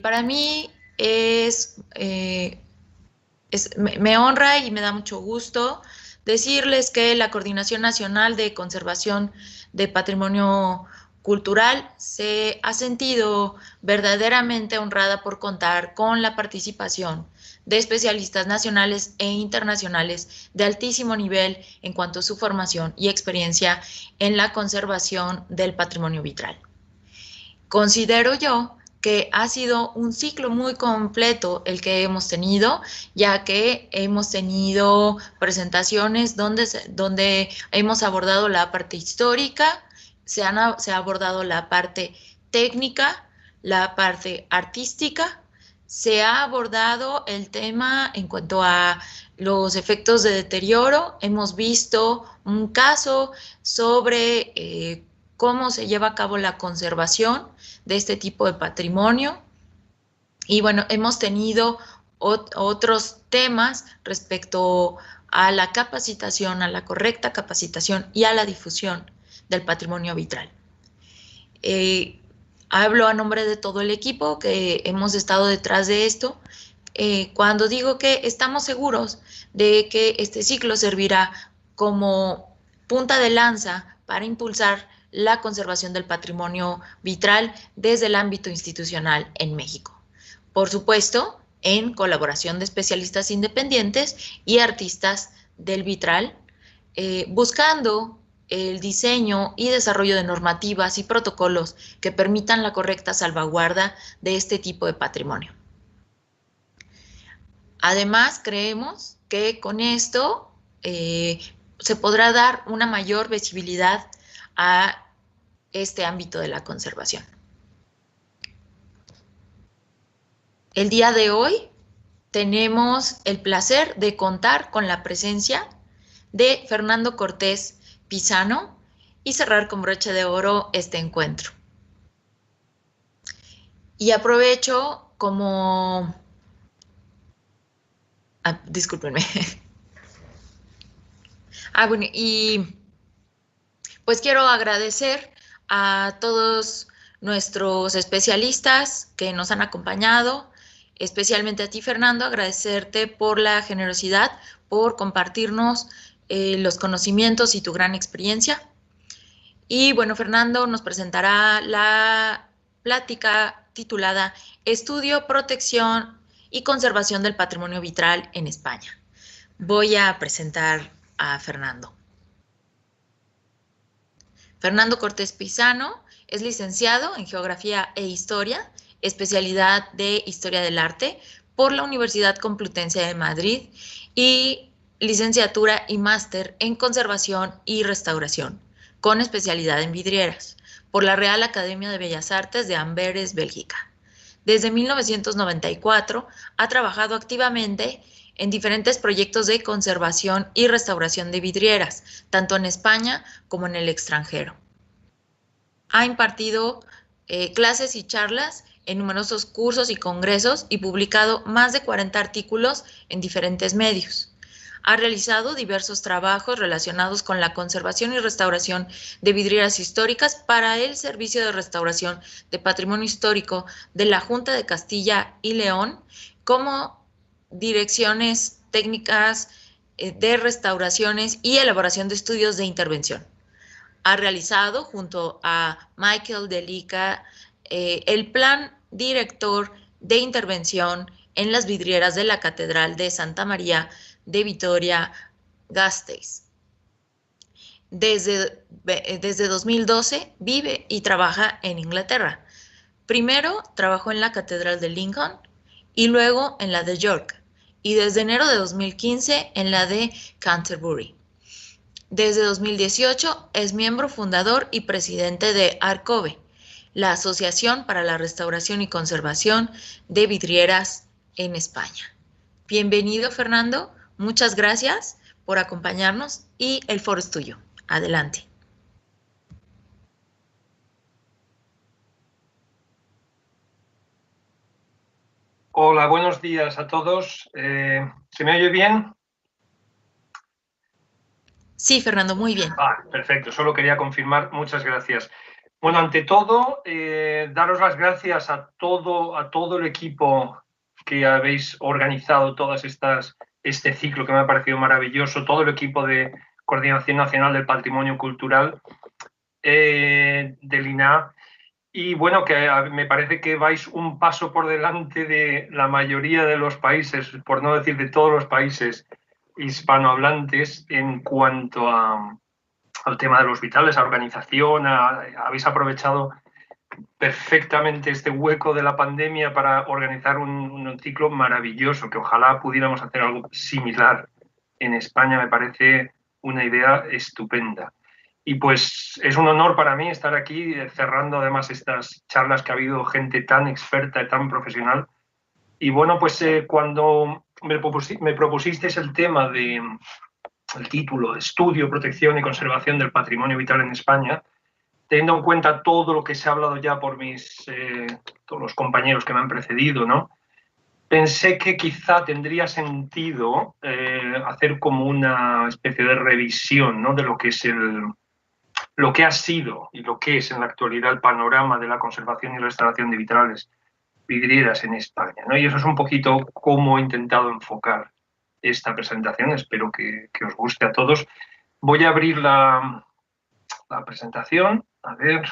Para mí me honra y me da mucho gusto decirles que la Coordinación Nacional de Conservación de Patrimonio Cultural se ha sentido verdaderamente honrada por contar con la participación de especialistas nacionales e internacionales de altísimo nivel en cuanto a su formación y experiencia en la conservación del patrimonio vitral. Considero yo que ha sido un ciclo muy completo el que hemos tenido, ya que hemos tenido presentaciones donde hemos abordado la parte histórica, se ha abordado la parte técnica, la parte artística, se ha abordado el tema en cuanto a los efectos de deterioro. Hemos visto un caso sobre cómo se lleva a cabo la conservación de este tipo de patrimonio. Y bueno, hemos tenido otros temas respecto a la capacitación, a la correcta capacitación y a la difusión del patrimonio vitral. Hablo a nombre de todo el equipo que hemos estado detrás de esto, cuando digo que estamos seguros de que este ciclo servirá como punta de lanza para impulsar la conservación del patrimonio vitral desde el ámbito institucional en México. Por supuesto, en colaboración de especialistas independientes y artistas del vitral, buscando el diseño y desarrollo de normativas y protocolos que permitan la correcta salvaguarda de este tipo de patrimonio. Además, creemos que con esto se podrá dar una mayor visibilidad a este ámbito de la conservación. El día de hoy tenemos el placer de contar con la presencia de Fernando Cortés Pizano y cerrar con broche de oro este encuentro. Y aprovecho como... discúlpenme. Bueno, y pues quiero agradecer a todos nuestros especialistas que nos han acompañado, especialmente a ti, Fernando, agradecerte por la generosidad, por compartirnos los conocimientos y tu gran experiencia. Y bueno, Fernando nos presentará la plática titulada Estudio, Protección y Conservación del Patrimonio Vitral en España. Voy a presentar a Fernando. Fernando Cortés Pizano es licenciado en Geografía e Historia, especialidad de Historia del Arte por la Universidad Complutense de Madrid y licenciatura y máster en Conservación y Restauración, con especialidad en vidrieras, por la Real Academia de Bellas Artes de Amberes, Bélgica. Desde 1994 ha trabajado activamente en diferentes proyectos de conservación y restauración de vidrieras, tanto en España como en el extranjero. Ha impartido clases y charlas en numerosos cursos y congresos y publicado más de 40 artículos en diferentes medios. Ha realizado diversos trabajos relacionados con la conservación y restauración de vidrieras históricas para el Servicio de Restauración de Patrimonio Histórico de la Junta de Castilla y León, como direcciones técnicas de restauraciones y elaboración de estudios de intervención. Ha realizado junto a Michael Delica el plan director de intervención en las vidrieras de la Catedral de Santa María de Vitoria-Gasteiz. Desde 2012 vive y trabaja en Inglaterra. Primero trabajó en la Catedral de Lincoln y luego en la de York, y desde enero de 2015 en la de Canterbury. Desde 2018 es miembro fundador y presidente de ARCOVE, la Asociación para la Restauración y Conservación de Vidrieras en España. Bienvenido, Fernando. Muchas gracias por acompañarnos y el foro es tuyo. Adelante. Hola, buenos días a todos. ¿Se me oye bien? Sí, Fernando, muy bien. Perfecto, solo quería confirmar. Muchas gracias. Bueno, ante todo, daros las gracias a todo el equipo que habéis organizado este ciclo que me ha parecido maravilloso, todo el equipo de Coordinación Nacional del Patrimonio Cultural del INAH. Y bueno, que me parece que vais un paso por delante de la mayoría de los países, por no decir de todos los países hispanohablantes, en cuanto al tema de los vitrales, a organización. Habéis aprovechado perfectamente este hueco de la pandemia para organizar un ciclo maravilloso, que ojalá pudiéramos hacer algo similar en España. Me parece una idea estupenda. Y pues es un honor para mí estar aquí cerrando además estas charlas que ha habido gente tan experta y tan profesional. Y bueno, pues cuando me propusisteis el tema el título, Estudio, Protección y Conservación del Patrimonio Vital en España, teniendo en cuenta todo lo que se ha hablado ya por todos los compañeros que me han precedido, ¿no? Pensé que quizá tendría sentido hacer como una especie de revisión, ¿no?, de lo que es lo que ha sido y lo que es en la actualidad el panorama de la conservación y restauración de vitrales vidrieras en España, ¿no? Y eso es un poquito cómo he intentado enfocar esta presentación. Espero que os guste a todos. Voy a abrir la presentación. A ver.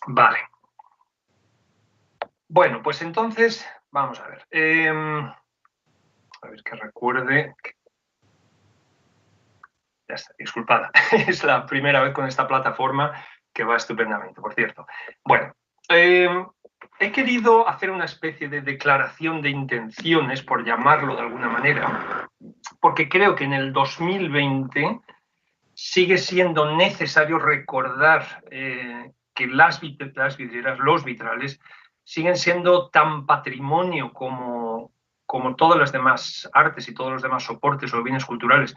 Vale. Bueno, pues entonces, vamos a ver. A ver que recuerde. Ya está, disculpada. Es la primera vez con esta plataforma, que va estupendamente, por cierto. Bueno, he querido hacer una especie de declaración de intenciones, por llamarlo de alguna manera, porque creo que en el 2020 sigue siendo necesario recordar que las vidrieras, los vitrales, siguen siendo tan patrimonio como todas las demás artes y todos los demás soportes o bienes culturales.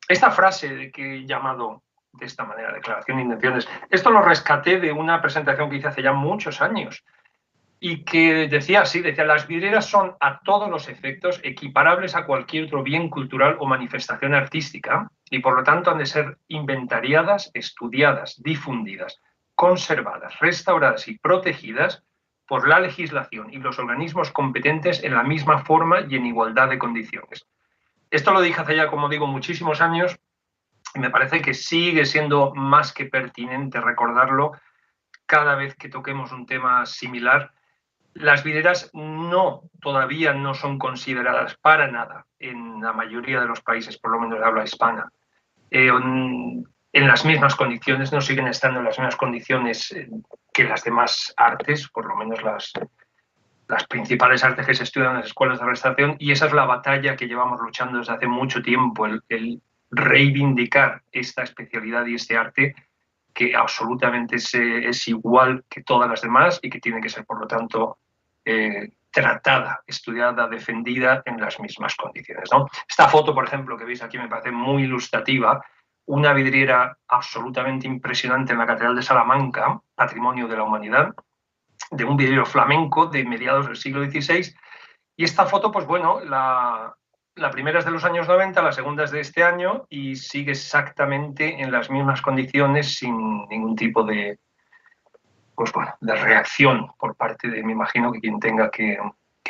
Esta frase que he llamado de esta manera, declaración de intenciones, esto lo rescaté de una presentación que hice hace ya muchos años y que decía así, decía: las vidrieras son a todos los efectos equiparables a cualquier otro bien cultural o manifestación artística y por lo tanto han de ser inventariadas, estudiadas, difundidas, conservadas, restauradas y protegidas por la legislación y los organismos competentes en la misma forma y en igualdad de condiciones. Esto lo dije hace ya, como digo, muchísimos años y me parece que sigue siendo más que pertinente recordarlo cada vez que toquemos un tema similar. Las vidrieras todavía no son consideradas para nada en la mayoría de los países, por lo menos de habla hispana, en las mismas condiciones, no siguen estando en las mismas condiciones que las demás artes, por lo menos las principales artes que se estudian en las escuelas de restauración, y esa es la batalla que llevamos luchando desde hace mucho tiempo, el reivindicar esta especialidad y este arte que absolutamente es igual que todas las demás y que tiene que ser, por lo tanto, tratada, estudiada, defendida en las mismas condiciones, ¿no? Esta foto, por ejemplo, que veis aquí me parece muy ilustrativa. Una vidriera absolutamente impresionante en la Catedral de Salamanca, Patrimonio de la Humanidad, de un vidriero flamenco de mediados del siglo XVI. Y esta foto, pues bueno, la primera es de los años 90, la segunda es de este año y sigue exactamente en las mismas condiciones, sin ningún tipo de, pues bueno, de reacción por parte de, me imagino, que quien tenga que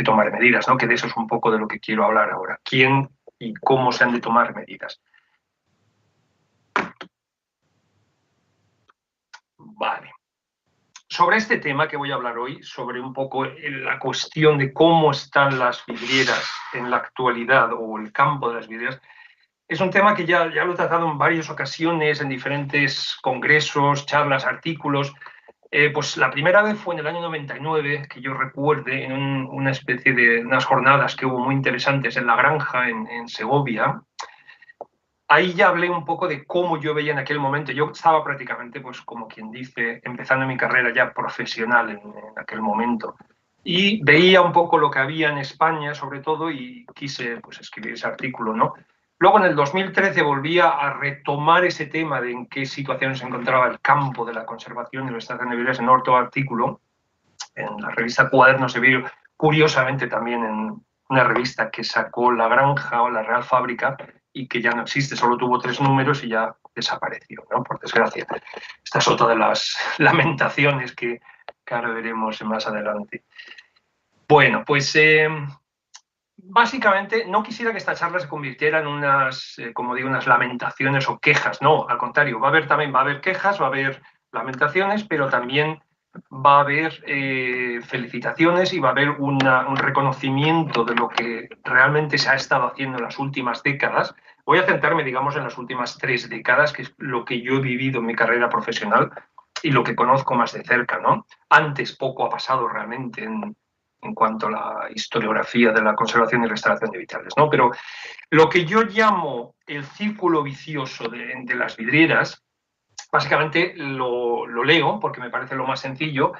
tomar medidas, ¿no? Que de eso es un poco de lo que quiero hablar ahora. ¿Quién y cómo se han de tomar medidas? Vale. Sobre este tema que voy a hablar hoy, sobre un poco la cuestión de cómo están las vidrieras en la actualidad o el campo de las vidrieras, es un tema que ya lo he tratado en varias ocasiones, en diferentes congresos, charlas, artículos. Pues la primera vez fue en el año 99, que yo recuerde, en una especie de unas jornadas que hubo muy interesantes en La Granja, en Segovia. Ahí ya hablé un poco de cómo yo veía en aquel momento. Yo estaba prácticamente, pues como quien dice, empezando mi carrera ya profesional en aquel momento. Y veía un poco lo que había en España, sobre todo, y quise, pues, escribir ese artículo, ¿no? Luego, en el 2013, volví a retomar ese tema de en qué situaciones se encontraba el campo de la conservación y la restauración de vidrieras en otro artículo, en la revista Cuadernos de Vidrio, curiosamente también en una revista que sacó La Granja o La Real Fábrica y que ya no existe, solo tuvo 3 números y ya desapareció, ¿no? Por desgracia. Esta es otra de las lamentaciones que ahora veremos más adelante. Bueno, pues básicamente no quisiera que esta charla se convirtiera en unas, como digo, unas lamentaciones o quejas, no, al contrario, va a haber quejas, va a haber lamentaciones, pero también va a haber felicitaciones y va a haber un reconocimiento de lo que realmente se ha estado haciendo en las últimas décadas. Voy a centrarme, digamos, en las últimas 3 décadas, que es lo que yo he vivido en mi carrera profesional y lo que conozco más de cerca, ¿no? Antes poco ha pasado realmente en cuanto a la historiografía de la conservación y restauración de vitales, ¿no? Pero lo que yo llamo el círculo vicioso de las vidrieras, básicamente lo leo porque me parece lo más sencillo.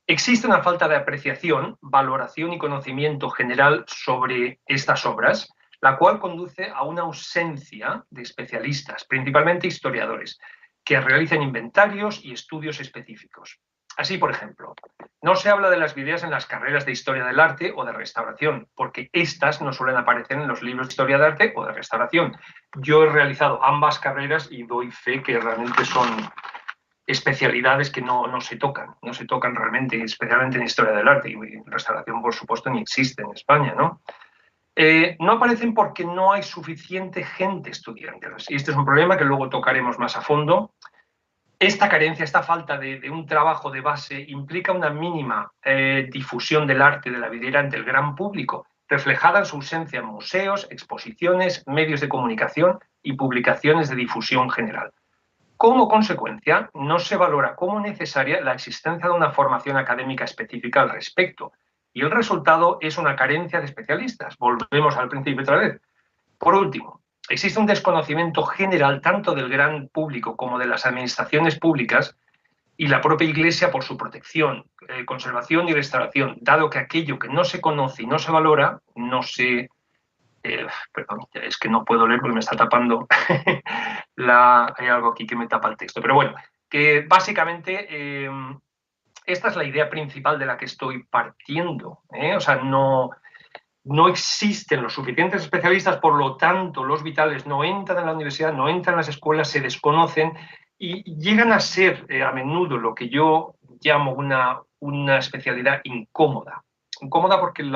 Existe una falta de apreciación, valoración y conocimiento general sobre estas obras, la cual conduce a una ausencia de especialistas, principalmente historiadores, que realicen inventarios y estudios específicos. Así, por ejemplo, no se habla de las vidrieras en las carreras de historia del arte o de restauración, porque estas no suelen aparecer en los libros de historia de arte o de restauración. Yo he realizado ambas carreras y doy fe que realmente son especialidades que no se tocan realmente, especialmente en historia del arte, y en restauración, por supuesto, ni existe en España, ¿no? No aparecen porque no hay suficiente gente estudiándolas, y este es un problema que luego tocaremos más a fondo. Esta carencia, esta falta de un trabajo de base implica una mínima difusión del arte de la vidriera ante el gran público, reflejada en su ausencia en museos, exposiciones, medios de comunicación y publicaciones de difusión general. Como consecuencia, no se valora como necesaria la existencia de una formación académica específica al respecto, y el resultado es una carencia de especialistas. Volvemos al principio otra vez. Por último, existe un desconocimiento general tanto del gran público como de las administraciones públicas y la propia Iglesia por su protección, conservación y restauración, dado que aquello que no se conoce y no se valora, no se... perdón, es que no puedo leer porque me está tapando hay algo aquí que me tapa el texto, pero bueno, que básicamente esta es la idea principal de la que estoy partiendo, o sea, no existen los suficientes especialistas, por lo tanto, los vitales no entran en la universidad, no entran en las escuelas, se desconocen y llegan a ser a menudo lo que yo llamo una especialidad incómoda. Incómoda porque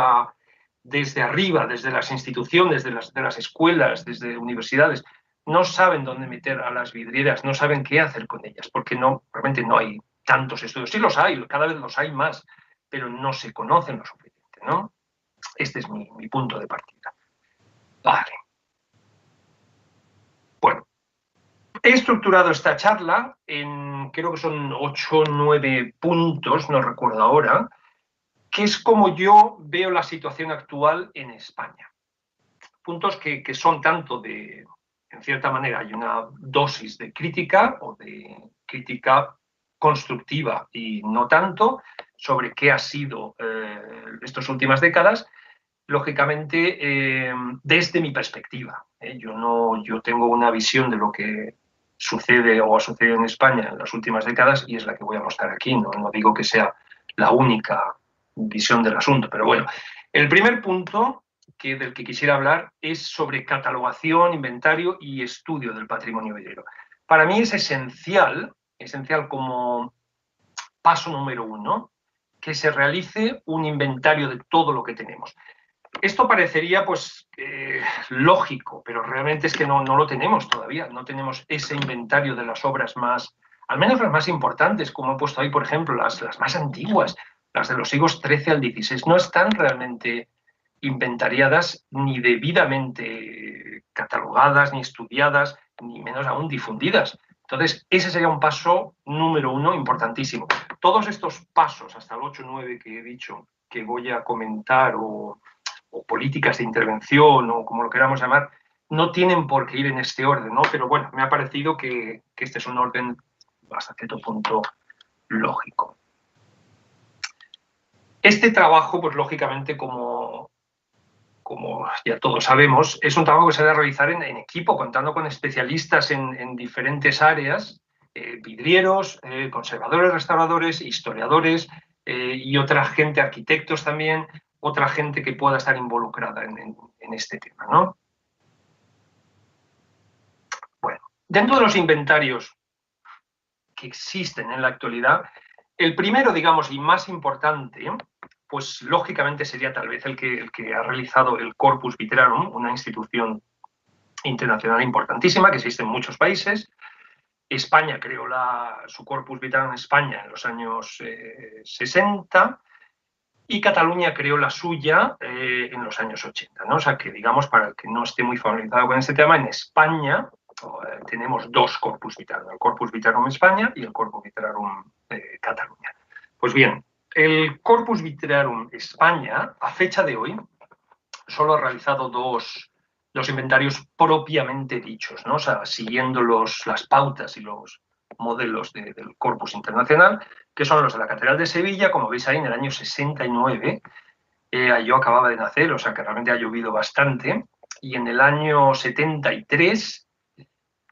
desde arriba, desde las instituciones, de las escuelas, desde universidades, no saben dónde meter a las vidrieras, no saben qué hacer con ellas, porque realmente no hay tantos estudios. Sí los hay, cada vez los hay más, pero no se conocen lo suficiente, ¿no? Este es mi punto de partida. Vale. Bueno, he estructurado esta charla en, creo que son 8 o 9 puntos, no recuerdo ahora, que es como yo veo la situación actual en España. Puntos que son tanto en cierta manera, hay una dosis de crítica o de crítica constructiva y no tanto sobre qué ha sido estas últimas décadas, lógicamente desde mi perspectiva. Yo tengo una visión de lo que sucede o ha sucedido en España en las últimas décadas y es la que voy a mostrar aquí. No digo que sea la única visión del asunto, pero bueno. El primer punto del que quisiera hablar es sobre catalogación, inventario y estudio del patrimonio vidriero. Para mí es esencial como paso número 1, que se realice un inventario de todo lo que tenemos. Esto parecería pues lógico, pero realmente es que no lo tenemos todavía. No tenemos ese inventario de las obras más, al menos las más importantes, como he puesto ahí, por ejemplo, las más antiguas, las de los siglos XIII al XVI, no están realmente inventariadas ni debidamente catalogadas, ni estudiadas, ni menos aún difundidas. Entonces, ese sería un paso número 1 importantísimo. Todos estos pasos, hasta el 8 o 9 que he dicho, que voy a comentar, o políticas de intervención, o como lo queramos llamar, no tienen por qué ir en este orden, ¿no? Pero bueno, me ha parecido que este es un orden hasta cierto punto lógico. Este trabajo, pues lógicamente, como ya todos sabemos, es un trabajo que se debe realizar en equipo, contando con especialistas en diferentes áreas, vidrieros, conservadores, restauradores, historiadores y otra gente, arquitectos también, otra gente que pueda estar involucrada en este tema, ¿no? Bueno, dentro de los inventarios que existen en la actualidad, el primero, digamos, y más importante, pues lógicamente sería tal vez el que ha realizado el Corpus Vitrarum, una institución internacional importantísima que existe en muchos países. España creó su Corpus Vitrarum en España en los años 60 y Cataluña creó la suya en los años 80, ¿no? O sea que, digamos, para el que no esté muy familiarizado con este tema, en España tenemos dos Corpus Vitrarum, el Corpus Vitrarum España y el Corpus Vitrarum Cataluña. Pues bien, el Corpus Vitrarum España, a fecha de hoy, solo ha realizado dos inventarios propiamente dichos, ¿no? O sea, siguiendo las pautas y los modelos del Corpus Internacional, que son los de la Catedral de Sevilla, como veis ahí, en el año 69. Yo acababa de nacer, o sea que realmente ha llovido bastante, y en el año 73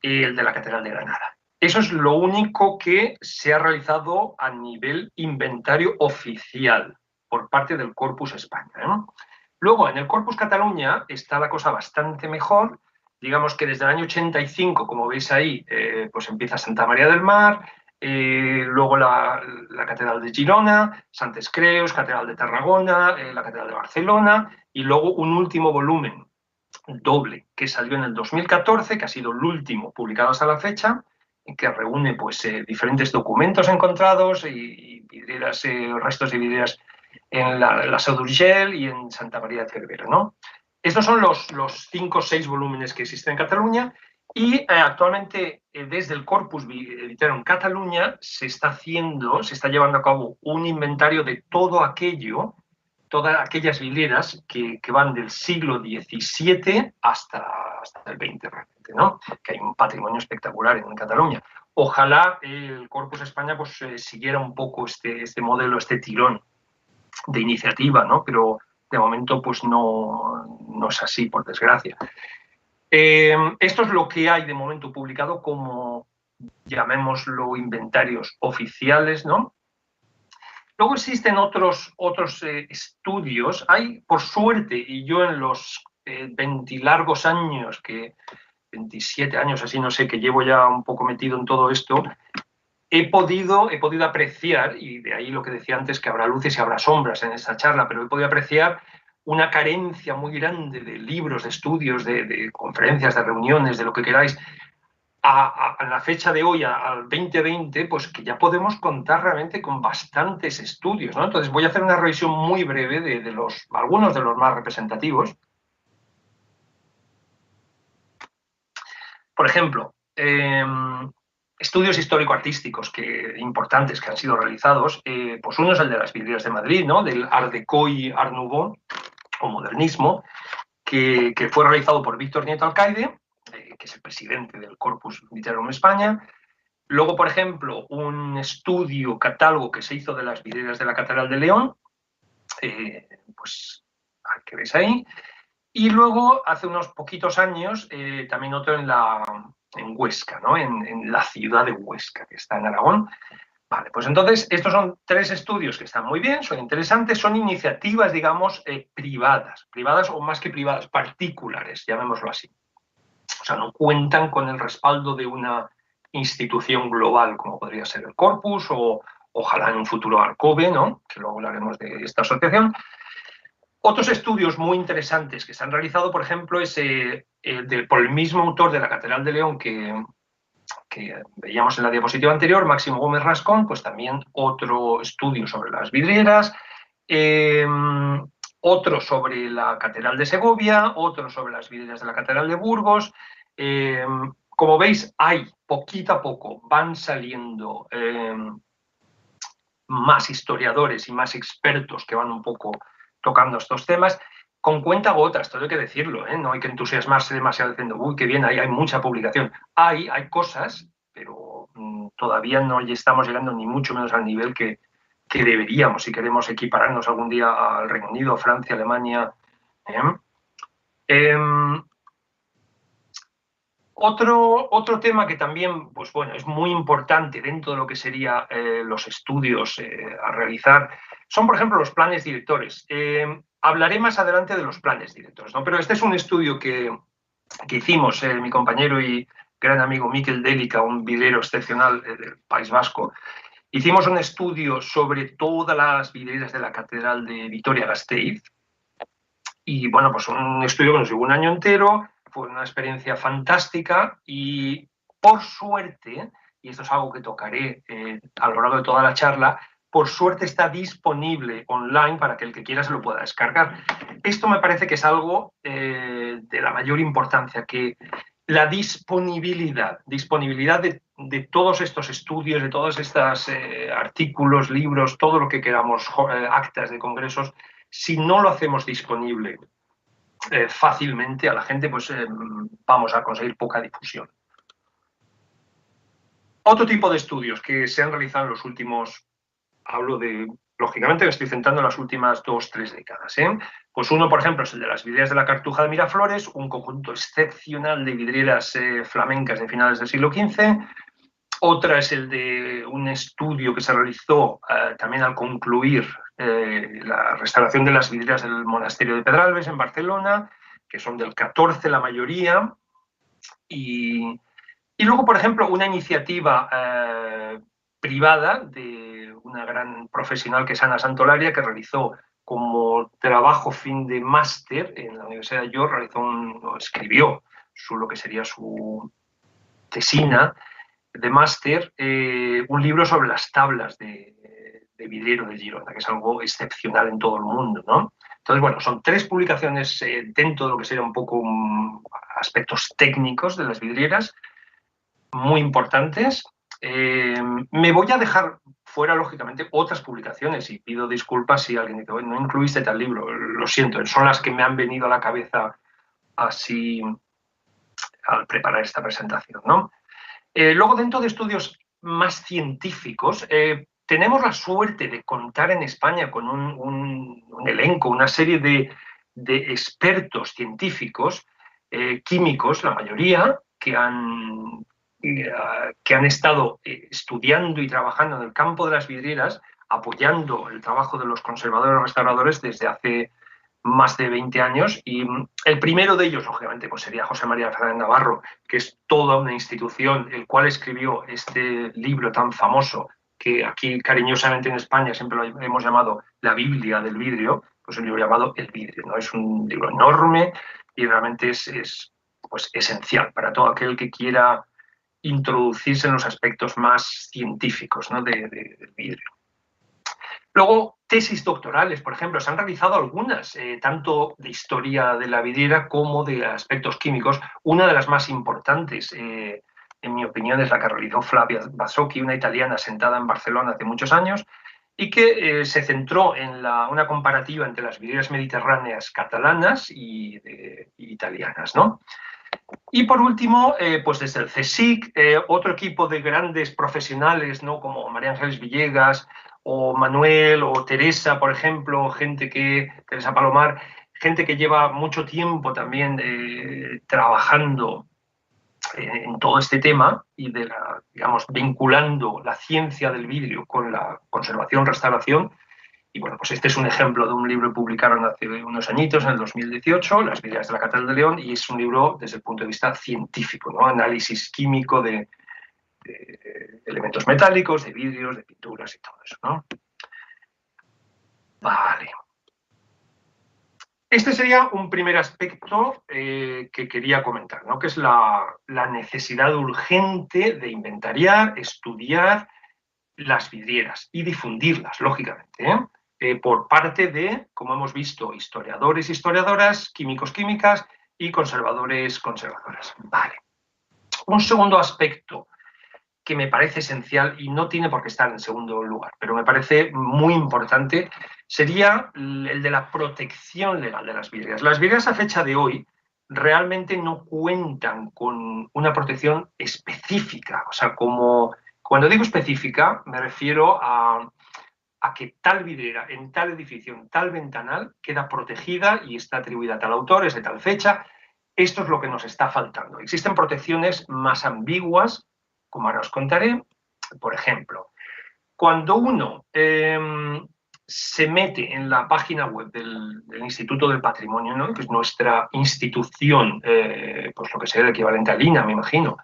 el de la Catedral de Granada. Eso es lo único que se ha realizado a nivel inventario oficial por parte del Corpus España, ¿no? Luego, en el Corpus Cataluña está la cosa bastante mejor. Digamos que desde el año 85, como veis ahí, pues empieza Santa María del Mar, luego la Catedral de Girona, Santes Creus, Catedral de Tarragona, la Catedral de Barcelona, y luego un último volumen doble que salió en el 2014, que ha sido el último publicado hasta la fecha, que reúne pues, diferentes documentos encontrados y vidrieras, restos de vidrieras en la Seu d'Urgell y en Santa María de Cervera, ¿no? Estos son los 5 o 6 volúmenes que existen en Cataluña y actualmente desde el Corpus Vitrarum Cataluña se está llevando a cabo un inventario de todo aquello, todas aquellas vidrieras que van del siglo XVII hasta el XX realmente, ¿no? Que hay un patrimonio espectacular en Cataluña. Ojalá el Corpus España pues, siguiera un poco este modelo, este tirón de iniciativa, ¿no? Pero de momento pues no es así, por desgracia. Esto es lo que hay de momento publicado como, llamémoslo, inventarios oficiales, ¿no? Luego existen otros estudios. Hay, por suerte, y yo en los 20 largos años, 27 años así, no sé, que llevo ya un poco metido en todo esto, he podido apreciar, y de ahí lo que decía antes, que habrá luces y habrá sombras en esta charla, pero he podido apreciar una carencia muy grande de libros, de estudios, de conferencias, de reuniones, de lo que queráis, a la fecha de hoy, al 2020, pues que ya podemos contar realmente con bastantes estudios, ¿no? Entonces voy a hacer una revisión muy breve de algunos de los más representativos. Por ejemplo, estudios histórico-artísticos importantes que han sido realizados, pues uno es el de las vidrieras de Madrid, ¿no? Del Art Deco y Art Nouveau, o modernismo, que fue realizado por Víctor Nieto Alcaide, que es el presidente del Corpus Vitrarum España. Luego, por ejemplo, un estudio catálogo que se hizo de las vidrieras de la Catedral de León, pues que veis ahí. Y luego, hace unos poquitos años, también otro en Huesca, ¿no? En la ciudad de Huesca, que está en Aragón. Vale, pues entonces estos son 3 estudios que están muy bien, son interesantes, son iniciativas, digamos, privadas o más que privadas, particulares, llamémoslo así. O sea, no cuentan con el respaldo de una institución global como podría ser el Corpus o ojalá en un futuro Arcobe, ¿no? Que luego hablaremos de esta asociación. Otros estudios muy interesantes que se han realizado, por ejemplo, es por el mismo autor de la Catedral de León que veíamos en la diapositiva anterior, Máximo Gómez Rascón, pues también otro estudio sobre las vidrieras, otro sobre la Catedral de Segovia, otro sobre las vidrieras de la Catedral de Burgos. Como veis, poquito a poco van saliendo más historiadores y más expertos que van un poco tocando estos temas, con cuentagotas, todo hay que decirlo, ¿eh? No hay que entusiasmarse demasiado diciendo, uy, qué bien, ahí hay mucha publicación. Hay cosas, pero todavía no estamos llegando ni mucho menos al nivel que deberíamos si queremos equipararnos algún día al Reino Unido, Francia, Alemania. Otro tema que también, pues bueno, es muy importante dentro de lo que serían los estudios a realizar, son, por ejemplo, los planes directores. Hablaré más adelante de los planes directores, ¿no? Pero este es un estudio que hicimos, mi compañero y gran amigo Miquel Délica, un vidriero excepcional del País Vasco. Hicimos un estudio sobre todas las vidrieras de la Catedral de Vitoria-Gasteiz. Y bueno, pues un estudio que nos llevó un año entero, fue una experiencia fantástica y por suerte, y esto es algo que tocaré a lo largo de toda la charla, por suerte está disponible online para que el que quiera se lo pueda descargar. Esto me parece que es algo de la mayor importancia, que la disponibilidad de todos estos estudios, de todos estos artículos, libros, todo lo que queramos, actas de congresos, si no lo hacemos disponible fácilmente a la gente, pues vamos a conseguir poca difusión. Otro tipo de estudios que se han realizado en los últimos, lógicamente me estoy centrando en las últimas 2-3 décadas. Pues uno, por ejemplo, es el de las vidrieras de la Cartuja de Miraflores, un conjunto excepcional de vidrieras flamencas de finales del siglo XV. Otra es el de un estudio que se realizó también al concluir la restauración de las vidrieras del monasterio de Pedralbes en Barcelona, que son del 14 la mayoría. Y luego, por ejemplo, una iniciativa privada de una gran profesional que es Ana Santolaria, que realizó como trabajo fin de máster en la Universidad de York, escribió lo que sería su tesina de máster, un libro sobre las tablas de vidriero de Girona, que es algo excepcional en todo el mundo, ¿no? Entonces, bueno, son 3 publicaciones dentro de lo que sería un poco aspectos técnicos de las vidrieras, muy importantes. Me voy a dejar fuera, lógicamente, otras publicaciones y pido disculpas si alguien dice, no incluiste tal libro, lo siento, son las que me han venido a la cabeza así al preparar esta presentación, ¿no? Luego, dentro de estudios más científicos, tenemos la suerte de contar en España con un elenco, una serie de expertos científicos, químicos, la mayoría, que han estado estudiando y trabajando en el campo de las vidrieras, apoyando el trabajo de los conservadores restauradores desde hace más de 20 años, y el primero de ellos, lógicamente, pues sería José María Fernández Navarro, que es toda una institución, el cual escribió este libro tan famoso, que aquí cariñosamente en España siempre lo hemos llamado la Biblia del vidrio, pues un libro llamado El vidrio, ¿no? Es un libro enorme y realmente es pues, esencial para todo aquel que quiera introducirse en los aspectos más científicos, ¿no? del vidrio. Luego, tesis doctorales, por ejemplo, se han realizado algunas, tanto de historia de la vidriera como de aspectos químicos. Una de las más importantes, en mi opinión, es la que realizó Flavia Basocchi, una italiana sentada en Barcelona hace muchos años, y que se centró en una comparativa entre las vidrieras mediterráneas catalanas y italianas, ¿no? Y por último, pues desde el CSIC, otro equipo de grandes profesionales, ¿no? Como María Ángeles Villegas, o Manuel, o Teresa, por ejemplo, Teresa Palomar, gente que lleva mucho tiempo también trabajando en todo este tema y digamos, vinculando la ciencia del vidrio con la conservación, restauración. Y bueno, pues este es un ejemplo de un libro que publicaron hace unos añitos, en el 2018, Las vidrieras de la Catedral de León, y es un libro desde el punto de vista científico, ¿no? Análisis químico de elementos metálicos, de vidrios, de pinturas y todo eso, ¿no? Vale. Este sería un primer aspecto que quería comentar, ¿no? Que es la necesidad urgente de inventariar, estudiar las vidrieras y difundirlas, lógicamente, por parte de, como hemos visto, historiadores, historiadoras, químicos, químicas y conservadores, conservadoras. Vale. Un segundo aspecto que me parece esencial y no tiene por qué estar en segundo lugar, pero me parece muy importante, sería el de la protección legal de las vidrieras. Las vidrieras a fecha de hoy realmente no cuentan con una protección específica, o sea, cuando digo específica me refiero a que tal vidriera en tal edificio, en tal ventanal, queda protegida y está atribuida a tal autor, es de tal fecha. Esto es lo que nos está faltando. Existen protecciones más ambiguas, como ahora os contaré. Por ejemplo, cuando uno se mete en la página web del Instituto del Patrimonio, ¿no? Que es nuestra institución, pues lo que sea el equivalente al INAH, me imagino,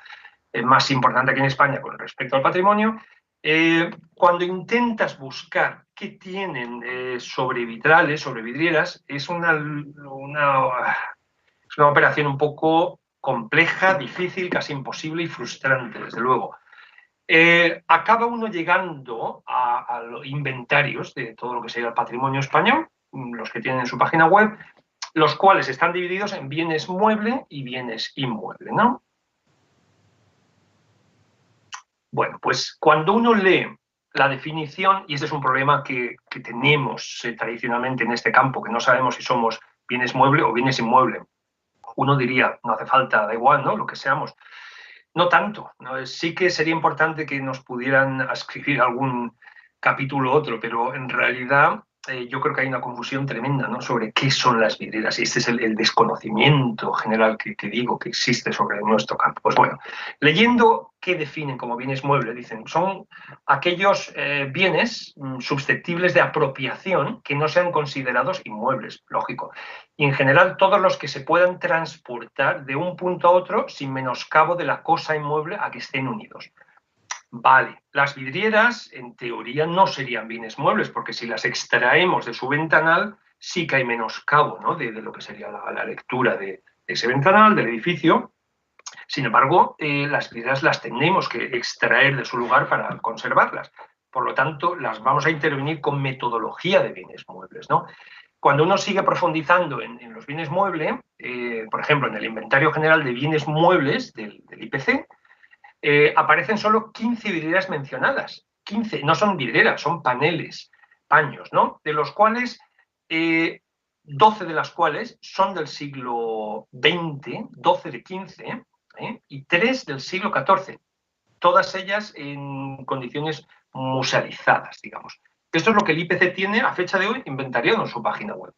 más importante aquí en España con respecto al patrimonio, cuando intentas buscar qué tienen sobre vitrales, sobre vidrieras, es una operación un poco compleja, difícil, casi imposible y frustrante, desde luego. Acaba uno llegando a los inventarios de todo lo que sería el patrimonio español, los que tienen en su página web, los cuales están divididos en bienes muebles y bienes inmuebles, ¿no? Bueno, pues cuando uno lee la definición, y este es un problema que tenemos tradicionalmente en este campo, que no sabemos si somos bienes muebles o bienes inmuebles. Uno diría, no hace falta, da igual, ¿no? Lo que seamos. No tanto, ¿no? Sí que sería importante que nos pudieran ascribir algún capítulo u otro, pero en realidad yo creo que hay una confusión tremenda, ¿no? Sobre qué son las vidrieras, y este es el desconocimiento general que digo que existe sobre nuestro campo. Pues bueno, leyendo qué definen como bienes muebles, dicen, son aquellos bienes susceptibles de apropiación que no sean considerados inmuebles, lógico, y en general todos los que se puedan transportar de un punto a otro sin menoscabo de la cosa inmueble a que estén unidos. Vale, las vidrieras en teoría no serían bienes muebles, porque si las extraemos de su ventanal sí que hay menoscabo, ¿no? de lo que sería la lectura de ese ventanal, del edificio. Sin embargo, las vidrieras las tenemos que extraer de su lugar para conservarlas. Por lo tanto, las vamos a intervenir con metodología de bienes muebles, ¿no? Cuando uno sigue profundizando en los bienes muebles, por ejemplo, en el Inventario General de Bienes Muebles del IPC, aparecen solo 15 vidrieras mencionadas. 15, no son vidrieras, son paneles, paños, ¿no? De los cuales 12 de las cuales son del siglo XX, 12 de 15, y 3 del siglo XIV. Todas ellas en condiciones musealizadas, digamos. Esto es lo que el IPC tiene a fecha de hoy inventariado en su página web.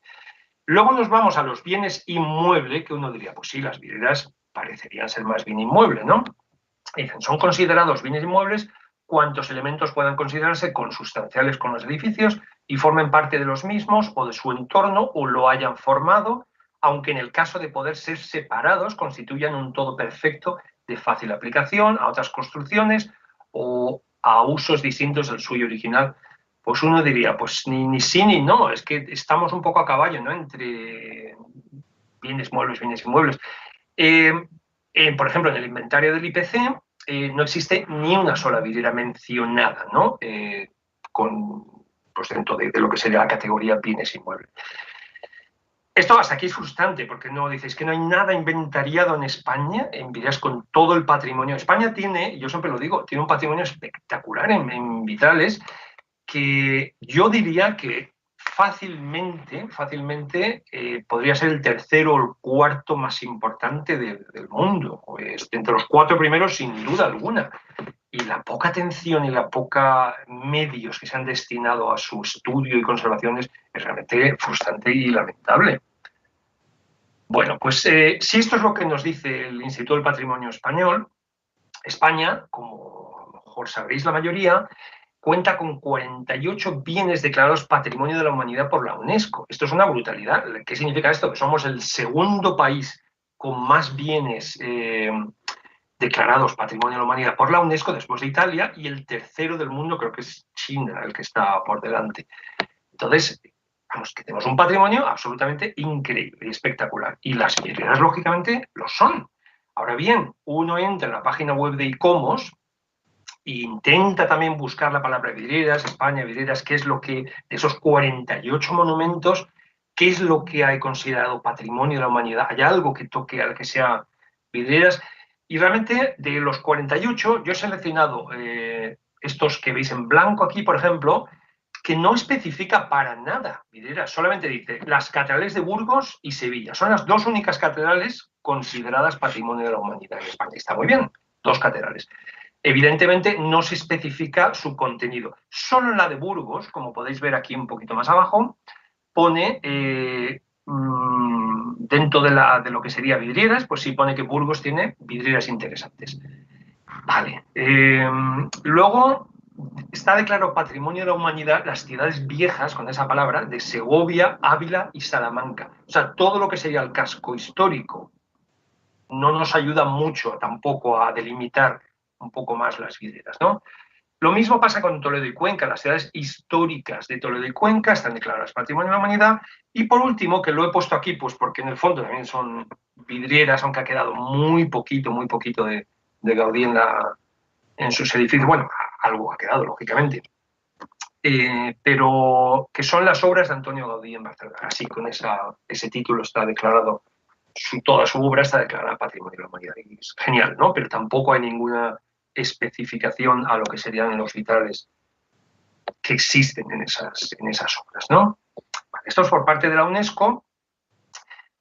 Luego nos vamos a los bienes inmuebles, que uno diría, pues sí, las vidrieras parecerían ser más bien inmuebles, ¿no? Dicen, son considerados bienes inmuebles cuantos elementos puedan considerarse consustanciales con los edificios y formen parte de los mismos o de su entorno o lo hayan formado, aunque en el caso de poder ser separados constituyan un todo perfecto de fácil aplicación a otras construcciones o a usos distintos del suyo original. Pues uno diría, pues ni sí ni no, es que estamos un poco a caballo, ¿no? Entre bienes muebles, bienes inmuebles. Por ejemplo, en el inventario del IPC no existe ni una sola vidriera mencionada, ¿no? Pues dentro de lo que sería la categoría bienes inmuebles. Esto hasta aquí es frustrante, porque no dices que no hay nada inventariado en España, en vidrieras con todo el patrimonio. España tiene, yo siempre lo digo, tiene un patrimonio espectacular en vitrales, que yo diría que fácilmente podría ser el tercero o el cuarto más importante del mundo. Pues, entre los 4 primeros, sin duda alguna. Y la poca atención y la poca medios que se han destinado a su estudio y conservación es realmente frustrante y lamentable. Bueno, pues si esto es lo que nos dice el Instituto del Patrimonio Español, España, como a lo mejor sabréis la mayoría, cuenta con 48 bienes declarados Patrimonio de la Humanidad por la UNESCO. Esto es una brutalidad. ¿Qué significa esto? Que somos el segundo país con más bienes declarados Patrimonio de la Humanidad por la UNESCO, después de Italia, y el tercero del mundo creo que es China, el que está por delante. Entonces, vamos, que tenemos un patrimonio absolutamente increíble y espectacular. Y las vidrieras, lógicamente, lo son. Ahora bien, uno entra en la página web de ICOMOS e intenta también buscar la palabra vidrieras, España, vidrieras, qué es lo que, de esos 48 monumentos, qué es lo que hay considerado patrimonio de la humanidad. ¿Hay algo que toque al que sea vidrieras? Y realmente, de los 48, yo he seleccionado estos que veis en blanco aquí, por ejemplo, que no especifica para nada vidrieras, solamente dice las catedrales de Burgos y Sevilla. Son las 2 únicas catedrales consideradas Patrimonio de la Humanidad en España. Está muy bien, 2 catedrales. Evidentemente no se especifica su contenido. Solo en la de Burgos, como podéis ver aquí un poquito más abajo, pone, dentro de lo que sería vidrieras, pues sí pone que Burgos tiene vidrieras interesantes. Vale. Luego, está declarado Patrimonio de la Humanidad las ciudades viejas, con esa palabra, de Segovia, Ávila y Salamanca. O sea, todo lo que sería el casco histórico no nos ayuda mucho tampoco a delimitar un poco más las vidrieras, ¿no? Lo mismo pasa con Toledo y Cuenca. Las ciudades históricas de Toledo y Cuenca están declaradas Patrimonio de la Humanidad. Y por último, que lo he puesto aquí, pues porque en el fondo también son vidrieras, aunque ha quedado muy poquito de Gaudí en sus edificios. Bueno, algo ha quedado, lógicamente. Pero que son las obras de Antonio Gaudí en Barcelona. Así, con ese título está declarado, toda su obra está declarada Patrimonio de la Humanidad. Y es genial, ¿no? Pero tampoco hay ninguna especificación a lo que serían los vitrales que existen en esas obras, ¿no? Vale, esto es por parte de la UNESCO.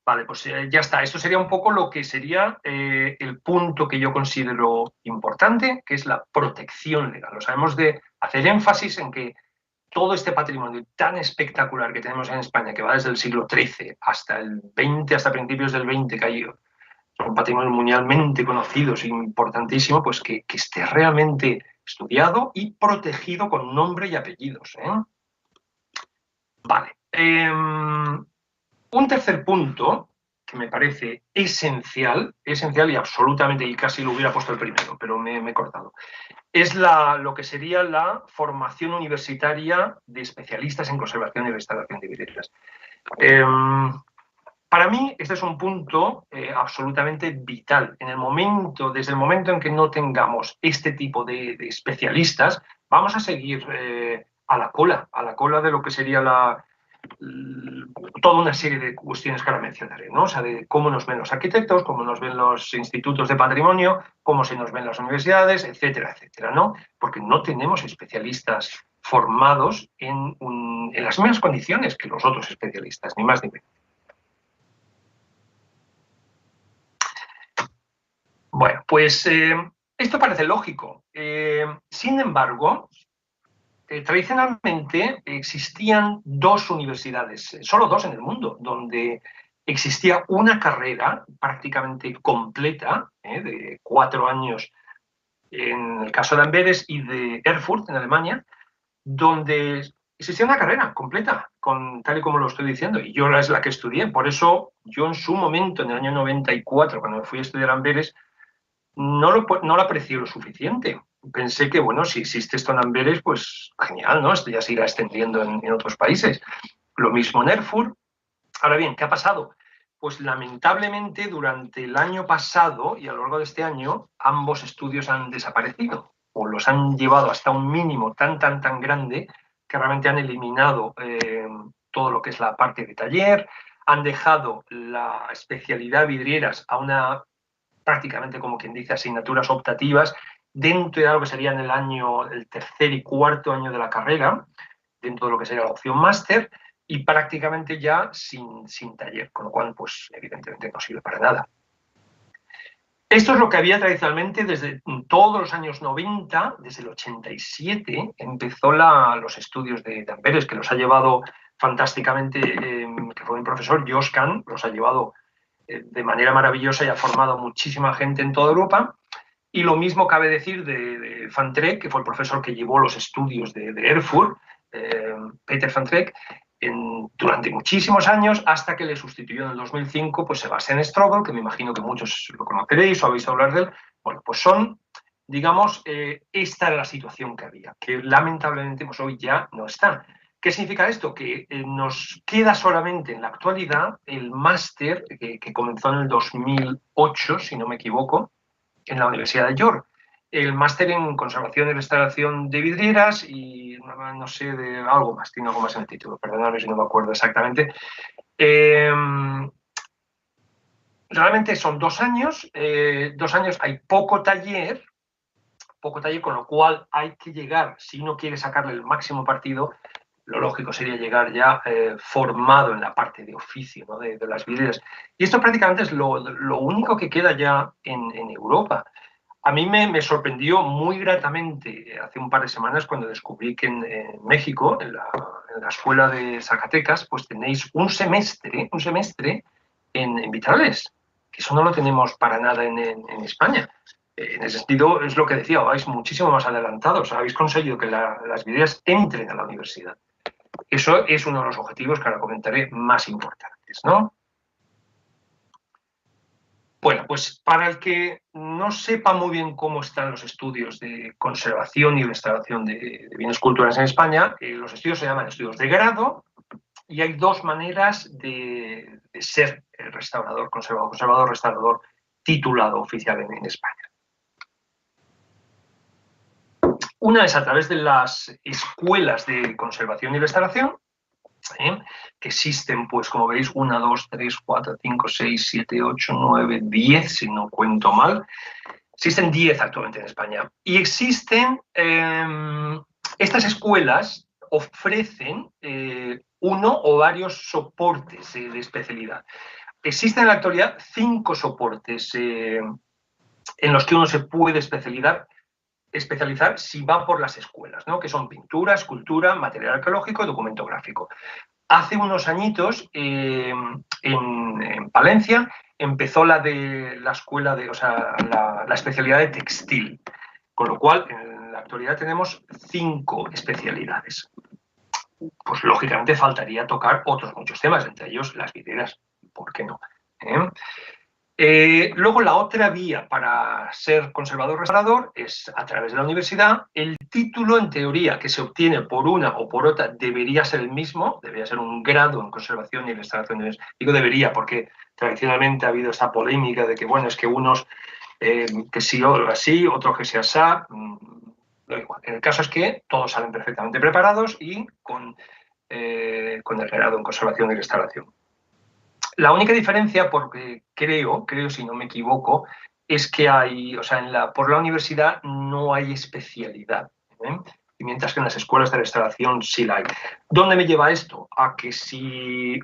Vale, pues ya está. Esto sería un poco lo que sería el punto que yo considero importante, que es la protección legal. O sea, hemos de hacer énfasis en que todo este patrimonio tan espectacular que tenemos en España, que va desde el siglo XIII hasta el XX, hasta principios del XX, que hay un patrimonio mundialmente conocido, es importantísimo, pues que esté realmente estudiado y protegido con nombre y apellidos, ¿eh? Vale. Un tercer punto que me parece esencial y absolutamente, y casi lo hubiera puesto el primero, pero me he cortado, es lo que sería la formación universitaria de especialistas en conservación y restauración de vidrieras. Para mí, este es un punto absolutamente vital. Desde el momento en que no tengamos este tipo de especialistas, vamos a seguir a la cola de lo que sería toda una serie de cuestiones que ahora mencionaré, ¿no? O sea, de cómo nos ven los arquitectos, cómo nos ven los institutos de patrimonio, cómo se nos ven las universidades, etcétera, etcétera, ¿no? Porque no tenemos especialistas formados en las mismas condiciones que los otros especialistas, ni más ni menos. Bueno, pues esto parece lógico. Sin embargo, tradicionalmente existían dos universidades, solo dos en el mundo, donde existía una carrera prácticamente completa, de 4 años en el caso de Amberes y de Erfurt, en Alemania, donde existía una carrera completa, tal y como lo estoy diciendo, y yo es la que estudié. Por eso yo en su momento, en el año 94, cuando me fui a estudiar Amberes, no lo aprecié lo suficiente. Pensé que, bueno, si existe esto en Amberes, pues genial, ¿no? Esto ya se irá extendiendo en otros países. Lo mismo en Erfurt. Ahora bien, ¿qué ha pasado? Pues lamentablemente durante el año pasado y a lo largo de este año, ambos estudios han desaparecido o los han llevado hasta un mínimo tan grande que realmente han eliminado todo lo que es la parte de taller, han dejado la especialidad vidrieras a una prácticamente, como quien dice, asignaturas optativas dentro de algo que sería en el tercer y cuarto año de la carrera, dentro de lo que sería la opción máster, y prácticamente ya sin taller, con lo cual, pues evidentemente no sirve para nada. Esto es lo que había tradicionalmente desde todos los años 90, desde el 87, empezó los estudios de Amberes, que los ha llevado fantásticamente, que fue mi profesor, Josh Kahn, los ha llevado de manera maravillosa y ha formado muchísima gente en toda Europa. Y lo mismo cabe decir de Van Treck, que fue el profesor que llevó los estudios de Erfurt, Peter Van Treck, durante muchísimos años, hasta que le sustituyó en el 2005 pues Sebastian Strobel, que me imagino que muchos lo conoceréis o habéis hablar de él. Bueno, pues digamos, esta era la situación que había, que lamentablemente pues hoy ya no está. ¿Qué significa esto? Que nos queda solamente en la actualidad el máster que comenzó en el 2008, si no me equivoco, en la Universidad de York. El máster en conservación y restauración de vidrieras y no sé, de algo más, tiene algo más en el título, perdonadme si no me acuerdo exactamente. Realmente son 2 años, 2 años hay poco taller, con lo cual hay que llegar, si uno quiere sacarle el máximo partido, lo lógico sería llegar ya formado en la parte de oficio, ¿no? de las vidrieras. Y esto prácticamente es lo único que queda ya en Europa. A mí me sorprendió muy gratamente hace un par de semanas cuando descubrí que en México, en la escuela de Zacatecas, pues tenéis un semestre en vitrales, que eso no lo tenemos para nada en España. En ese sentido, es lo que decía, vais muchísimo más adelantados, habéis conseguido que las vidrieras entren a la universidad. Eso es uno de los objetivos que ahora comentaré más importantes, ¿no? Bueno, pues para el que no sepa muy bien cómo están los estudios de conservación y restauración de bienes culturales en España, los estudios se llaman estudios de grado y hay dos maneras de ser restaurador, conservador, restaurador titulado oficial en España. Una es a través de las escuelas de conservación y restauración, que existen, pues como veis, 1, 2, 3, 4, 5, 6, 7, 8, 9, 10, si no cuento mal. Existen 10 actualmente en España. Y existen, estas escuelas ofrecen uno o varios soportes de especialidad. Existen en la actualidad 5 soportes en los que uno se puede especializar si va por las escuelas, ¿no? Que son pintura, escultura, material arqueológico y documento gráfico. Hace unos añitos, en Palencia, empezó la escuela la especialidad de textil, con lo cual en la actualidad tenemos 5 especialidades. Pues lógicamente faltaría tocar otros muchos temas, entre ellos las vidrieras, ¿por qué no? Luego la otra vía para ser conservador-restaurador es a través de la universidad. El título, en teoría, que se obtiene por una o por otra debería ser el mismo, debería ser un grado en conservación y restauración. Digo debería porque tradicionalmente ha habido esta polémica de que, bueno, es que unos que sí o así, otros que sea así. El caso es que todos salen perfectamente preparados y con el grado en conservación y restauración. La única diferencia, porque creo si no me equivoco, es que por la universidad no hay especialidad, y mientras que en las escuelas de restauración sí la hay. ¿Dónde me lleva esto? A que si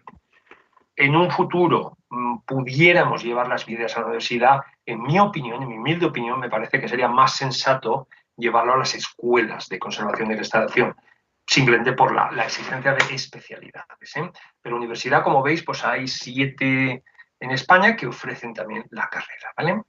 en un futuro pudiéramos llevar las vidrieras a la universidad, en mi opinión, en mi humilde opinión, me parece que sería más sensato llevarlo a las escuelas de conservación y restauración, simplemente por la exigencia de especialidades. Pero universidad, como veis, pues hay 7 en España que ofrecen también la carrera, ¿vale?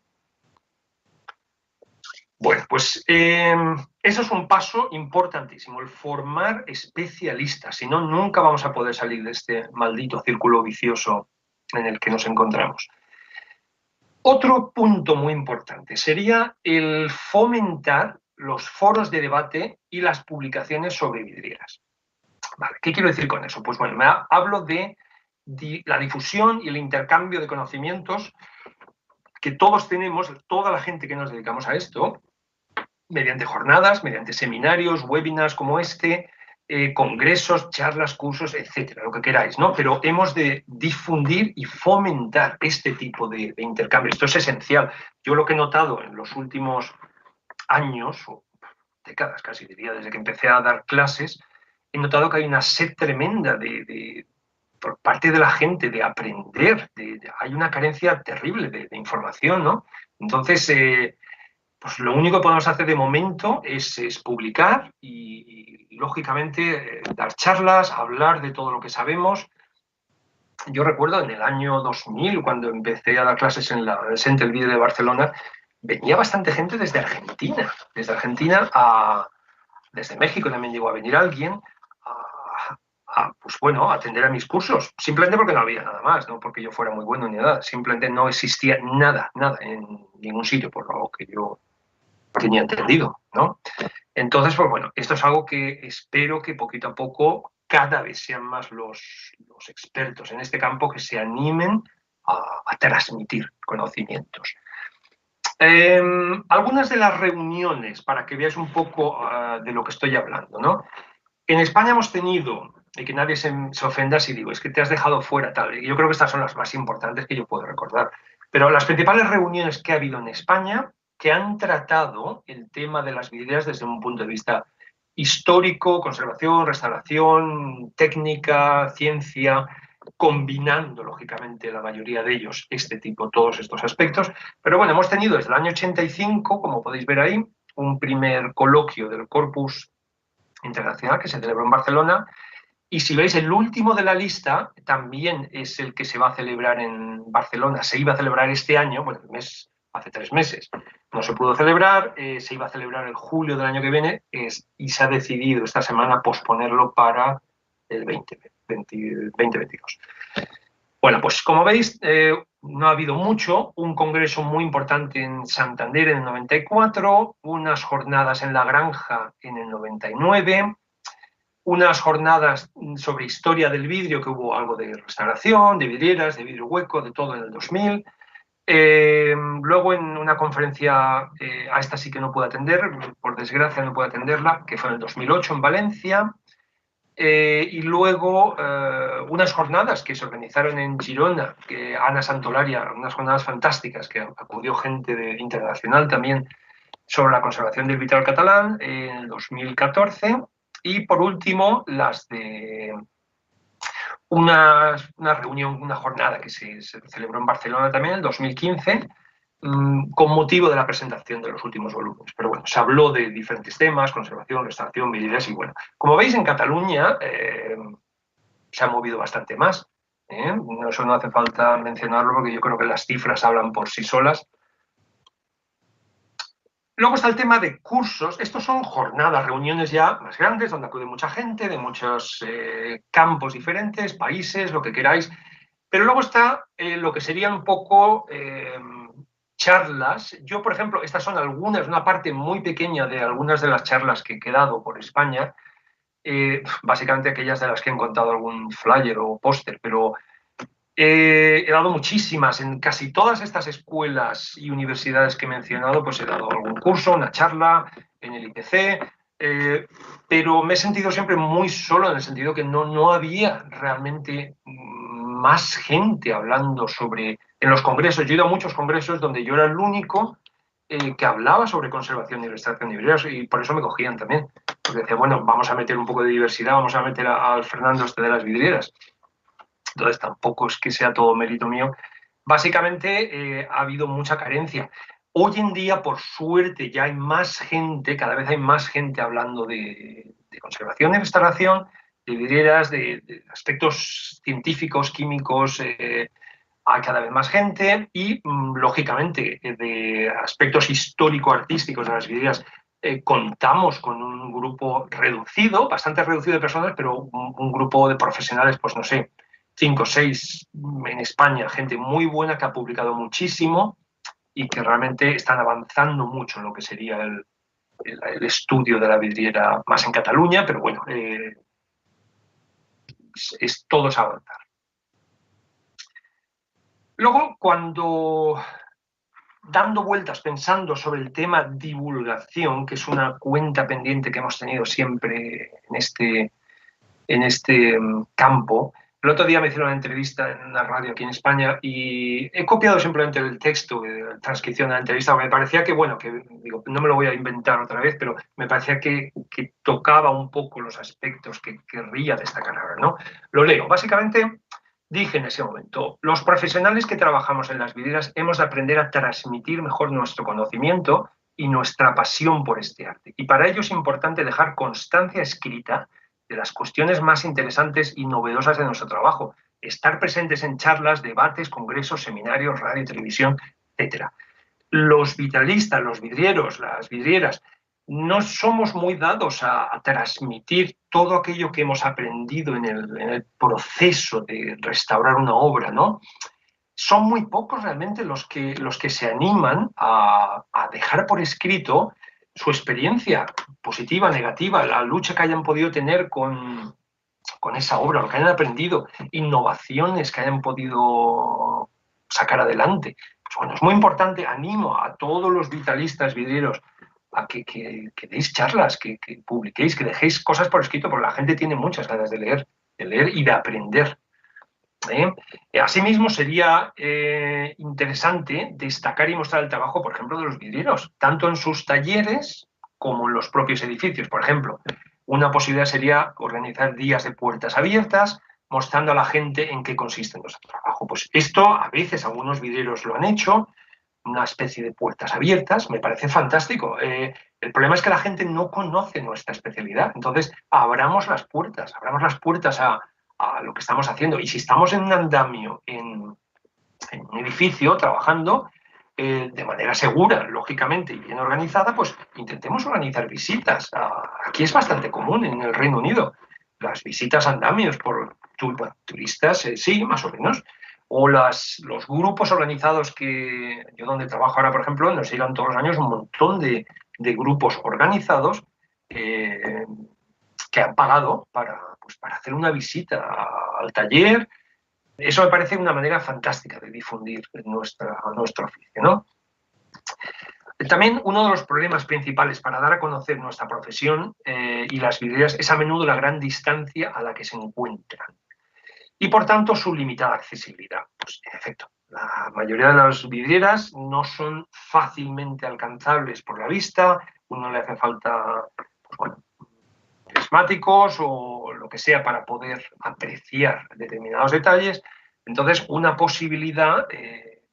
Bueno, pues eso es un paso importantísimo, el formar especialistas, si no, nunca vamos a poder salir de este maldito círculo vicioso en el que nos encontramos. Otro punto muy importante sería el fomentar los foros de debate y las publicaciones sobre vidrieras. Vale, ¿qué quiero decir con eso? Pues bueno, hablo de la difusión y el intercambio de conocimientos que todos tenemos, toda la gente que nos dedicamos a esto, mediante jornadas, mediante seminarios, webinars como este, congresos, charlas, cursos, etcétera, lo que queráis, ¿no? Pero hemos de difundir y fomentar este tipo de intercambio. Esto es esencial. Yo lo que he notado en los últimos años, o décadas casi diría, desde que empecé a dar clases, he notado que hay una sed tremenda por parte de la gente de aprender. Hay una carencia terrible de información, ¿no? Entonces, pues lo único que podemos hacer de momento es publicar y lógicamente, dar charlas, hablar de todo lo que sabemos. Yo recuerdo en el año 2000, cuando empecé a dar clases en el Centre Vida de Barcelona, venía bastante gente desde Argentina. Desde México también llegó a venir alguien pues bueno, a atender a mis cursos, simplemente porque no había nada más, no porque yo fuera muy bueno ni nada, simplemente no existía nada en ningún sitio por lo que yo tenía entendido, ¿no? Entonces, pues bueno, esto es algo que espero que poquito a poco cada vez sean más los expertos en este campo que se animen a transmitir conocimientos. Algunas de las reuniones, para que veáis un poco de lo que estoy hablando, ¿no? En España hemos tenido, y que nadie se ofenda si digo, es que te has dejado fuera tal, yo creo que estas son las más importantes que yo puedo recordar, pero las principales reuniones que ha habido en España que han tratado el tema de las vidrieras desde un punto de vista histórico, conservación, restauración, técnica, ciencia, combinando, lógicamente, la mayoría de ellos todos estos aspectos. Pero bueno, hemos tenido desde el año 85, como podéis ver ahí, un primer coloquio del Corpus Internacional que se celebró en Barcelona. Y si veis, el último de la lista también es el que se va a celebrar en Barcelona. Se iba a celebrar este año, bueno, hace 3 meses. No se pudo celebrar, se iba a celebrar el julio del año que viene y se ha decidido esta semana posponerlo para el 2022. Bueno, pues como veis, no ha habido mucho. Un congreso muy importante en Santander en el 94, unas jornadas en La Granja en el 99, unas jornadas sobre historia del vidrio, que hubo algo de restauración, de vidrieras, de vidrio hueco, de todo en el 2000. Luego en una conferencia, a esta sí que no pude atender, por desgracia no pude atenderla, que fue en el 2008 en Valencia. Y luego unas jornadas que se organizaron en Girona, que Ana Santolaria, unas jornadas fantásticas, que acudió gente internacional también, sobre la conservación del vitral catalán en el 2014. Y por último, las de una reunión, una jornada que se celebró en Barcelona también en el 2015, con motivo de la presentación de los últimos volúmenes. Pero bueno, se habló de diferentes temas, conservación, restauración, vidrieras, y bueno, como veis en Cataluña se ha movido bastante más. Eso no hace falta mencionarlo porque yo creo que las cifras hablan por sí solas. Luego está el tema de cursos. Estos son jornadas, reuniones ya más grandes, donde acude mucha gente de muchos campos diferentes, países, lo que queráis. Pero luego está lo que serían un poco charlas. Yo, por ejemplo, estas son algunas, una parte muy pequeña de algunas de las charlas que he dado por España. Básicamente aquellas de las que he encontrado algún flyer o póster, pero he dado muchísimas. En casi todas estas escuelas y universidades que he mencionado, pues he dado algún curso, una charla en el IPC, pero me he sentido siempre muy solo, en el sentido que no había realmente más gente hablando sobre... En los congresos, yo he ido a muchos congresos donde yo era el único que hablaba sobre conservación y restauración de vidrieras, y por eso me cogían también, porque decía, bueno, vamos a meter un poco de diversidad, vamos a meter al Fernando de las vidrieras. Entonces tampoco es que sea todo mérito mío. Básicamente ha habido mucha carencia. Hoy en día, por suerte, ya hay más gente, cada vez hay más gente hablando de conservación y restauración, de vidrieras, de aspectos científicos, químicos. Hay cada vez más gente y, lógicamente, de aspectos histórico-artísticos de las vidrieras. Contamos con un grupo reducido, bastante reducido de personas, pero un grupo de profesionales, pues no sé, 5 o 6 en España, gente muy buena que ha publicado muchísimo y que realmente están avanzando mucho en lo que sería el estudio de la vidriera, más en Cataluña, pero bueno, todo es avanzar. Luego, cuando dando vueltas, pensando sobre el tema divulgación, que es una cuenta pendiente que hemos tenido siempre en este campo. El otro día me hicieron una entrevista en una radio aquí en España y he copiado simplemente el texto de la transcripción de la entrevista, porque me parecía que, bueno, digo, no me lo voy a inventar otra vez, pero me parecía que tocaba un poco los aspectos que querría destacar ahora, ¿no? Lo leo. Básicamente, dije en ese momento, los profesionales que trabajamos en las vidrieras hemos de aprender a transmitir mejor nuestro conocimiento y nuestra pasión por este arte. Y para ello es importante dejar constancia escrita de las cuestiones más interesantes y novedosas de nuestro trabajo, estar presentes en charlas, debates, congresos, seminarios, radio, televisión, etc. Los vitralistas, los vidrieros, las vidrieras, no somos muy dados a transmitir todo aquello que hemos aprendido en el proceso de restaurar una obra, ¿no? Son muy pocos realmente los que se animan a dejar por escrito su experiencia positiva, negativa, la lucha que hayan podido tener con esa obra, lo que hayan aprendido, innovaciones que hayan podido sacar adelante. Pues bueno, es muy importante, animo a todos los vitralistas vidrieros a que deis charlas, que publiquéis, que dejéis cosas por escrito, porque la gente tiene muchas ganas de leer y de aprender. Asimismo, sería interesante destacar y mostrar el trabajo, por ejemplo, de los vidrieros, tanto en sus talleres como en los propios edificios. Por ejemplo, una posibilidad sería organizar días de puertas abiertas, mostrando a la gente en qué consiste nuestro trabajo. Pues esto, a veces, algunos vidrieros lo han hecho, una especie de puertas abiertas, me parece fantástico. El problema es que la gente no conoce nuestra especialidad. Entonces, abramos las puertas a lo que estamos haciendo. Y si estamos en un andamio, en un edificio, trabajando, de manera segura, lógicamente, y bien organizada, pues intentemos organizar visitas. Aquí es bastante común en el Reino Unido. Las visitas andamios por turistas, sí, más o menos. O los grupos organizados que yo donde trabajo ahora, por ejemplo, nos llegan todos los años un montón de grupos organizados que han pagado pues, para hacer una visita al taller. Eso me parece una manera fantástica de difundir nuestro oficio, ¿no? También uno de los problemas principales para dar a conocer nuestra profesión y las vidrieras es a menudo la gran distancia a la que se encuentran y, por tanto, su limitada accesibilidad. Pues, en efecto, la mayoría de las vidrieras no son fácilmente alcanzables por la vista, uno le hace falta, pues, bueno, prismáticos o lo que sea para poder apreciar determinados detalles. Entonces, una posibilidad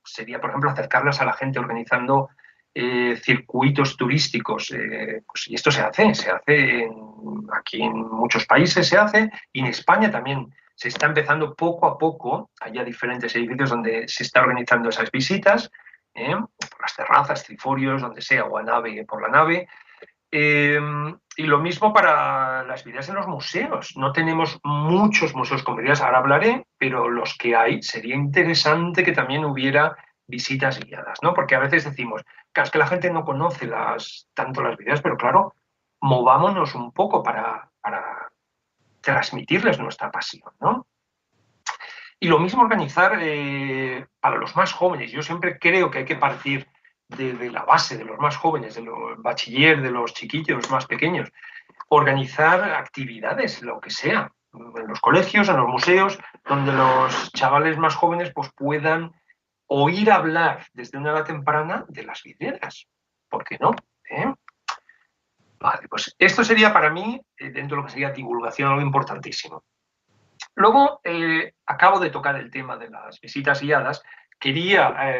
sería, por ejemplo, acercarlas a la gente organizando circuitos turísticos. Pues, y esto se hace aquí en muchos países se hace, y en España también se está empezando poco a poco. Hay ya diferentes edificios donde se está organizando esas visitas, por las terrazas, triforios, donde sea, o a nave, por la nave. Y lo mismo para las vidrieras en los museos. No tenemos muchos museos con vidrieras, ahora hablaré, pero los que hay, sería interesante que también hubiera visitas guiadas, ¿no? Porque a veces decimos, claro, es que la gente no conoce tanto las vidrieras, pero claro, movámonos un poco para transmitirles nuestra pasión, ¿no? Y lo mismo organizar para los más jóvenes. Yo siempre creo que hay que partir de la base, de los más jóvenes, de los bachiller, de los chiquillos más pequeños. Organizar actividades, lo que sea, en los colegios, en los museos, donde los chavales más jóvenes pues, puedan oír hablar desde una edad temprana de las vidrieras. ¿Por qué no? Vale, pues esto sería para mí, dentro de lo que sería divulgación, algo importantísimo. Luego, acabo de tocar el tema de las visitas guiadas. Quería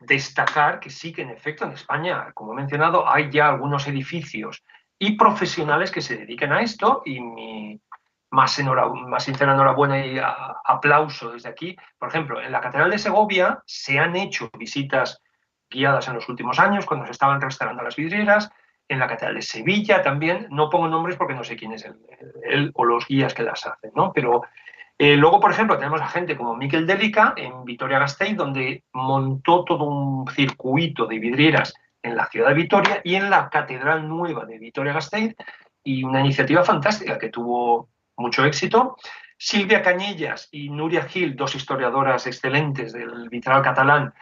destacar que sí que en efecto en España, como he mencionado, hay ya algunos edificios y profesionales que se dedican a esto, y mi más sincera enhorabuena y aplauso desde aquí. Por ejemplo, en la Catedral de Segovia se han hecho visitas guiadas en los últimos años, cuando se estaban restaurando las vidrieras. En la Catedral de Sevilla también, no pongo nombres porque no sé quién es él o los guías que las hacen, ¿no? Pero luego, por ejemplo, tenemos a gente como Miquel Dèlica en Vitoria-Gasteiz, donde montó todo un circuito de vidrieras en la ciudad de Vitoria y en la Catedral Nueva de Vitoria-Gasteiz, y una iniciativa fantástica que tuvo mucho éxito. Silvia Cañellas y Núria Gil, dos historiadoras excelentes del vitral catalán,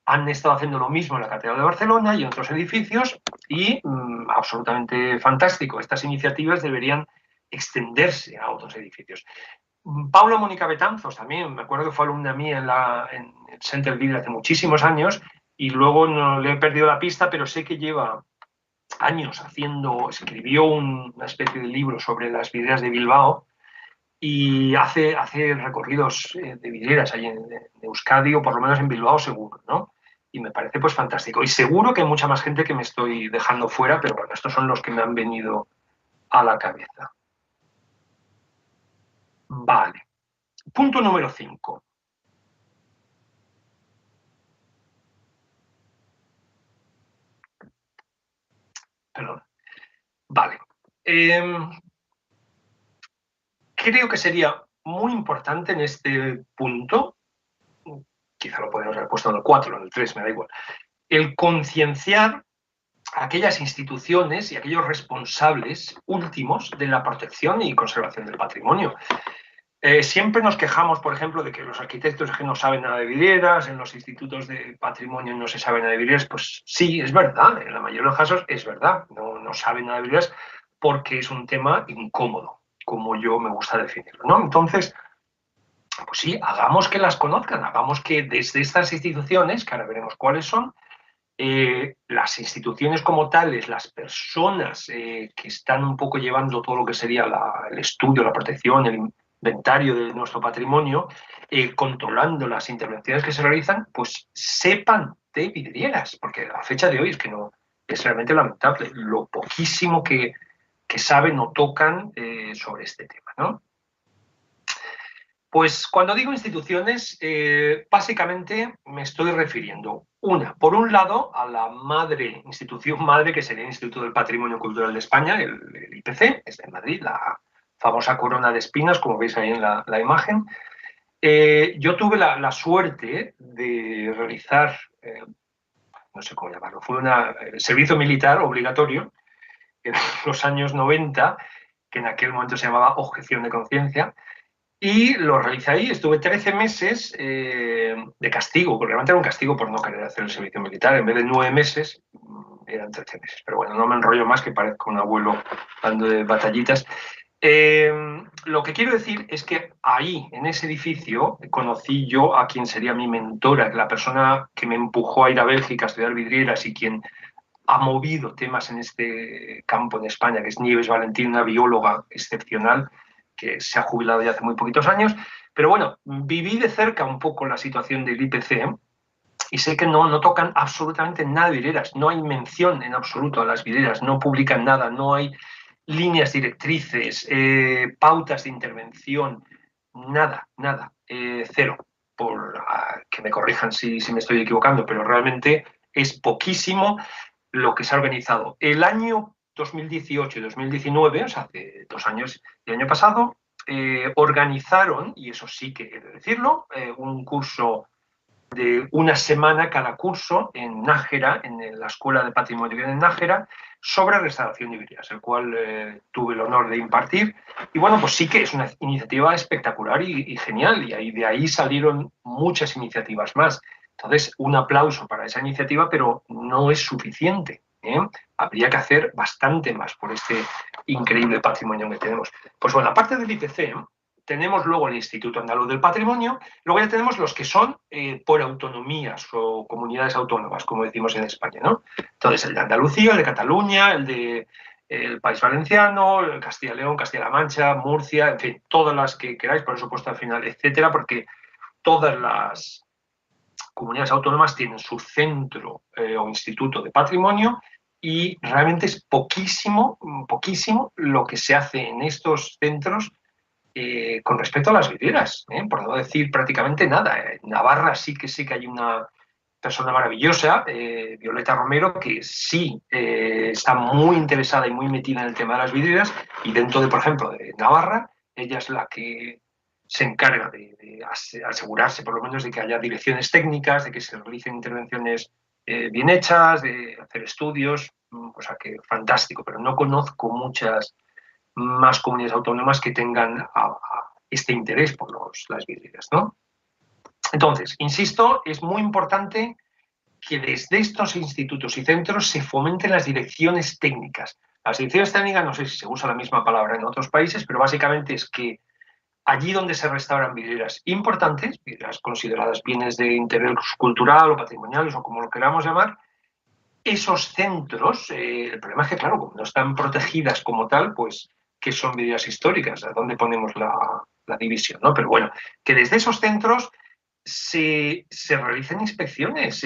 han estado haciendo lo mismo en la Catedral de Barcelona y en otros edificios, y absolutamente fantástico. Estas iniciativas deberían extenderse a otros edificios. Paula Mónica Betanzos también, me acuerdo que fue alumna mía en el Center Vidre hace muchísimos años, y luego no le he perdido la pista, pero sé que lleva años escribió una especie de libro sobre las vidrieras de Bilbao, y hace recorridos de vidrieras ahí en Euskadi, o por lo menos en Bilbao seguro, ¿no? Y me parece pues fantástico. Y seguro que hay mucha más gente que me estoy dejando fuera, pero bueno, estos son los que me han venido a la cabeza. Vale. Punto número 5. Perdón. Vale. Creo que sería muy importante en este punto, quizá lo podemos haber puesto en el 4 o en el 3, me da igual, el concienciar a aquellas instituciones y aquellos responsables últimos de la protección y conservación del patrimonio. Siempre nos quejamos, por ejemplo, de que los arquitectos que no saben nada de vidrieras, en los institutos de patrimonio no se sabe nada de vidrieras. Pues sí, es verdad, en la mayoría de los casos es verdad, no saben nada de vidrieras porque es un tema incómodo, como yo me gusta definirlo, ¿no? Entonces, pues sí, hagamos que las conozcan, hagamos que desde estas instituciones, que ahora veremos cuáles son, las instituciones como tales, las personas que están un poco llevando todo lo que sería el estudio, la protección, el inventario de nuestro patrimonio, controlando las intervenciones que se realizan, pues sepan de vidrieras, porque a fecha de hoy es que no, es realmente lamentable lo poquísimo que saben o tocan sobre este tema, ¿no? Pues cuando digo instituciones, básicamente me estoy refiriendo, por un lado, a la institución madre, que sería el Instituto del Patrimonio Cultural de España, el IPC, es de Madrid, la famosa corona de espinas, como veis ahí en la imagen. Yo tuve la suerte de realizar, no sé cómo llamarlo, fue el servicio militar obligatorio en los años 90, que en aquel momento se llamaba objeción de conciencia, y lo realicé ahí. Estuve 13 meses de castigo, porque realmente era un castigo por no querer hacer el servicio militar. En vez de 9 meses, eran 13 meses. Pero bueno, no me enrollo más, que parezco un abuelo hablando de batallitas. Lo que quiero decir es que ahí, en ese edificio, conocí yo a quien sería mi mentora, la persona que me empujó a ir a Bélgica a estudiar vidrieras y quien ha movido temas en este campo en España, que es Nieves Valentín, una bióloga excepcional que se ha jubilado ya hace muy poquitos años. Pero bueno, viví de cerca un poco la situación del IPC y sé que no tocan absolutamente nada de vidrieras, no hay mención en absoluto a las vidrieras, no publican nada, no hay líneas directrices, pautas de intervención, nada, cero. Que me corrijan si me estoy equivocando, pero realmente es poquísimo lo que se ha organizado. El año 2018 y 2019, o sea, hace 2 años, el año pasado, organizaron, y eso sí que he de decirlo, un curso de una semana cada curso en Nájera, en la Escuela de Patrimonio de Nájera, sobre restauración de vidrieras, el cual tuve el honor de impartir. Y bueno, pues sí que es una iniciativa espectacular y genial, y de ahí salieron muchas iniciativas más. Entonces, un aplauso para esa iniciativa, pero no es suficiente, ¿eh? Habría que hacer bastante más por este increíble patrimonio que tenemos. Pues bueno, aparte del IPC, tenemos luego el Instituto Andaluz del Patrimonio, luego ya tenemos los que son por autonomías o comunidades autónomas, como decimos en España, ¿no? Entonces, el de Andalucía, el de Cataluña, el de el País Valenciano, el Castilla y León, Castilla-La Mancha, Murcia, en fin, todas las que queráis, por eso he puesto al final, etcétera, porque todas las comunidades autónomas tienen su centro o instituto de patrimonio, y realmente es poquísimo lo que se hace en estos centros con respecto a las vidrieras, por no decir prácticamente nada. En Navarra sí que hay una persona maravillosa, Violeta Romero, que sí está muy interesada y muy metida en el tema de las vidrieras, y dentro de, por ejemplo, de Navarra, ella es la que se encarga de asegurarse, por lo menos, de que haya direcciones técnicas, de que se realicen intervenciones bien hechas, de hacer estudios, o sea que fantástico, pero no conozco muchas más comunidades autónomas que tengan este interés por las vidrieras, ¿no? Entonces, insisto, es muy importante que desde estos institutos y centros se fomenten las direcciones técnicas. Las direcciones técnicas, no sé si se usa la misma palabra en otros países, pero básicamente es que allí donde se restauran vidrieras importantes, vidrieras consideradas bienes de interés cultural o patrimoniales o como lo queramos llamar, esos centros, el problema es que, claro, como no están protegidas como tal, pues, ¿qué son vidrieras históricas? ¿A dónde ponemos la división? ¿No? Pero bueno, que desde esos centros se realicen inspecciones,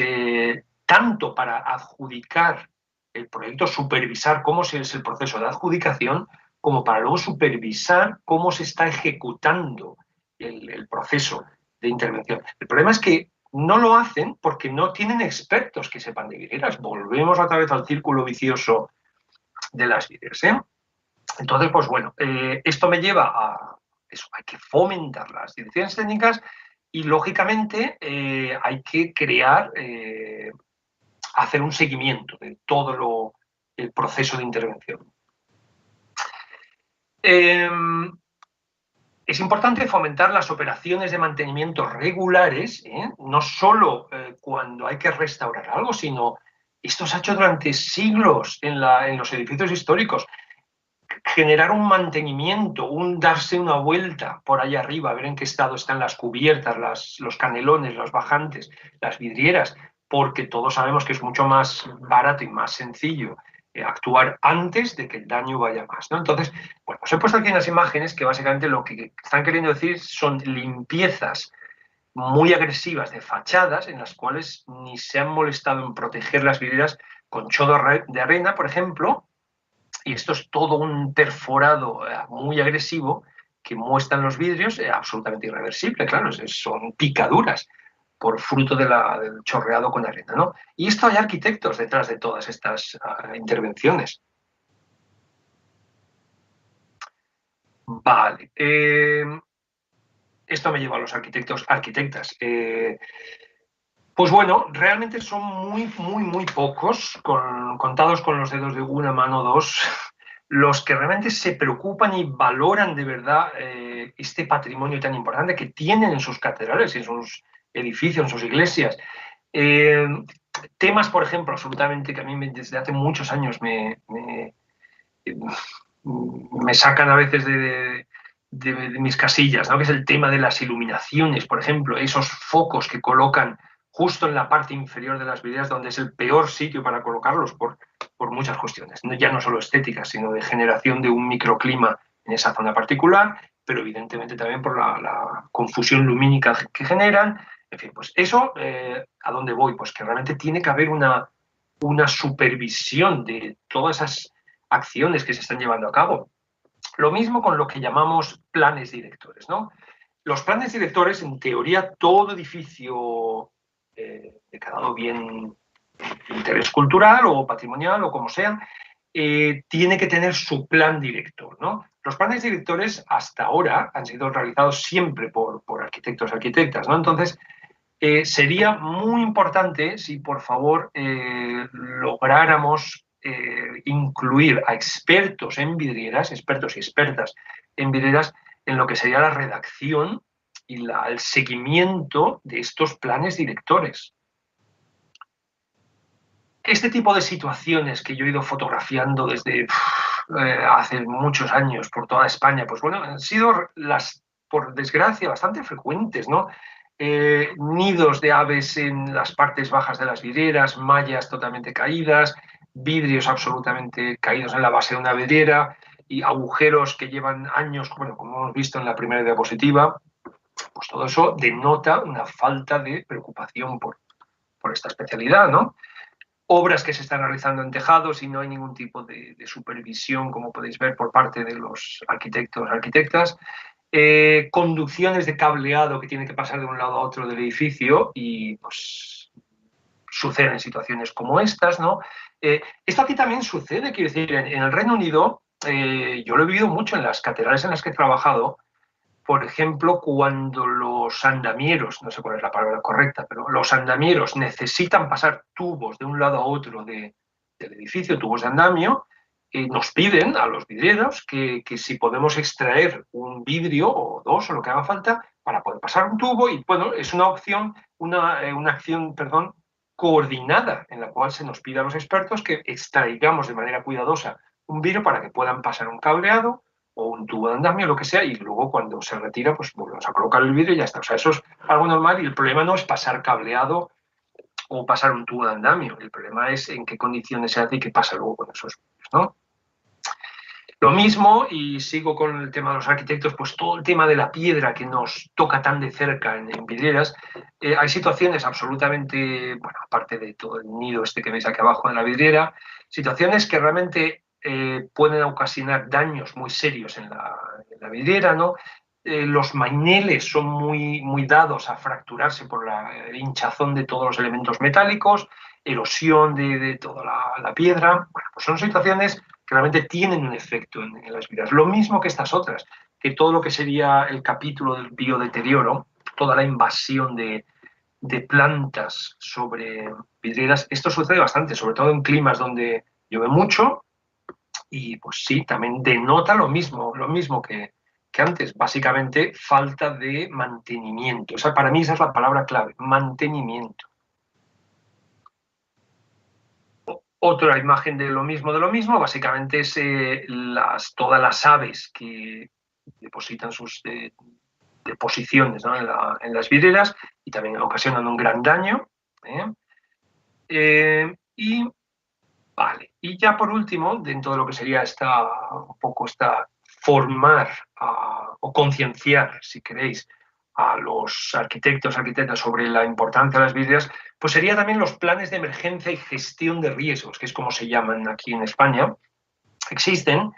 tanto para adjudicar el proyecto, supervisar cómo es el proceso de adjudicación, como para luego supervisar cómo se está ejecutando el proceso de intervención. El problema es que no lo hacen porque no tienen expertos que sepan de vidrieras. Volvemos otra vez al círculo vicioso de las vidrieras, ¿eh? Entonces, pues bueno, esto me lleva a eso, hay que fomentar las direcciones técnicas y, lógicamente, hay que hacer un seguimiento de todo el proceso de intervención. Es importante fomentar las operaciones de mantenimiento regulares, no solo cuando hay que restaurar algo, sino esto se ha hecho durante siglos en los edificios históricos. Generar un mantenimiento, darse una vuelta por ahí arriba, ver en qué estado están las cubiertas, los canelones, los bajantes, las vidrieras, porque todos sabemos que es mucho más barato y más sencillo actuar antes de que el daño vaya más, ¿no? Entonces, bueno, os he puesto aquí unas imágenes que básicamente lo que están queriendo decir son limpiezas muy agresivas de fachadas en las cuales ni se han molestado en proteger las vidrieras con chodo de arena, por ejemplo, y esto es todo un perforado muy agresivo que muestran los vidrios es absolutamente irreversible, claro, son picaduras por fruto del chorreado con arena, ¿no? Y esto hay arquitectos detrás de todas estas intervenciones. Vale. Esto me lleva a los arquitectas. Pues bueno, realmente son muy pocos, contados con los dedos de una mano o dos, los que realmente se preocupan y valoran de verdad este patrimonio tan importante que tienen en sus catedrales, en sus edificios, en sus iglesias. Temas, por ejemplo, absolutamente que a mí desde hace muchos años me sacan a veces de mis casillas, ¿no? Que es el tema de las iluminaciones, por ejemplo, esos focos que colocan justo en la parte inferior de las vidrieras, donde es el peor sitio para colocarlos por muchas cuestiones, ya no solo estéticas, sino de generación de un microclima en esa zona particular, pero evidentemente también por la confusión lumínica que generan. En fin, pues eso, ¿a dónde voy? Pues que realmente tiene que haber una supervisión de todas esas acciones que se están llevando a cabo. Lo mismo con lo que llamamos planes directores, ¿no? Los planes directores, en teoría, todo edificio declarado bien de interés cultural o patrimonial o como sea, tiene que tener su plan director, ¿no? Los planes directores hasta ahora han sido realizados siempre por arquitectos y arquitectas, ¿no? Entonces, sería muy importante si, por favor, lográramos incluir a expertos en vidrieras, expertos y expertas en vidrieras, en lo que sería la redacción y el seguimiento de estos planes directores. Este tipo de situaciones que yo he ido fotografiando desde hace muchos años por toda España, pues bueno, han sido por desgracia, bastante frecuentes, ¿no? Nidos de aves en las partes bajas de las vidrieras, mallas totalmente caídas, vidrios absolutamente caídos en la base de una vidriera y agujeros que llevan años, bueno, como hemos visto en la primera diapositiva, pues todo eso denota una falta de preocupación por esta especialidad, ¿no? Obras que se están realizando en tejados y no hay ningún tipo de supervisión, como podéis ver, por parte de los arquitectos, arquitectas. Conducciones de cableado que tienen que pasar de un lado a otro del edificio y pues suceden situaciones como estas, ¿no? Esto aquí también sucede, quiero decir, en el Reino Unido, yo lo he vivido mucho en las catedrales en las que he trabajado. Por ejemplo, cuando los andamieros, no sé cuál es la palabra correcta, pero los andamieros necesitan pasar tubos de un lado a otro del edificio, tubos de andamio, nos piden a los vidrieros que si podemos extraer un vidrio o dos o lo que haga falta para poder pasar un tubo y bueno, es una opción, una acción, perdón, coordinada en la cual se nos pide a los expertos que extraigamos de manera cuidadosa un vidrio para que puedan pasar un cableado o un tubo de andamio, lo que sea, y luego cuando se retira, pues volvemos a colocar el vidrio y ya está. O sea, eso es algo normal y el problema no es pasar cableado o pasar un tubo de andamio. El problema es en qué condiciones se hace y qué pasa luego con esos vidrios, ¿no? Lo mismo, y sigo con el tema de los arquitectos, pues todo el tema de la piedra que nos toca tan de cerca en vidrieras. Hay situaciones absolutamente, bueno, aparte de todo el nido este que veis aquí abajo en la vidriera, situaciones que realmente pueden ocasionar daños muy serios en la vidriera, ¿no? Los maineles son muy dados a fracturarse por la hinchazón de todos los elementos metálicos, erosión de toda la piedra. Bueno, pues son situaciones que realmente tienen un efecto en las vidrieras. Lo mismo que estas otras, que todo lo que sería el capítulo del biodeterioro, toda la invasión de plantas sobre vidrieras, esto sucede bastante, sobre todo en climas donde llueve mucho y pues sí, también denota lo mismo que antes, básicamente falta de mantenimiento. O sea, para mí esa es la palabra clave, mantenimiento. Otra imagen de lo mismo, básicamente es todas las aves que depositan sus deposiciones, ¿no? en las vidrieras y también ocasionan un gran daño. Y ya por último, dentro de lo que sería formar o concienciar, si queréis, a los arquitectos, arquitectas sobre la importancia de las vidrieras, pues sería también los planes de emergencia y gestión de riesgos, que es como se llaman aquí en España. Existen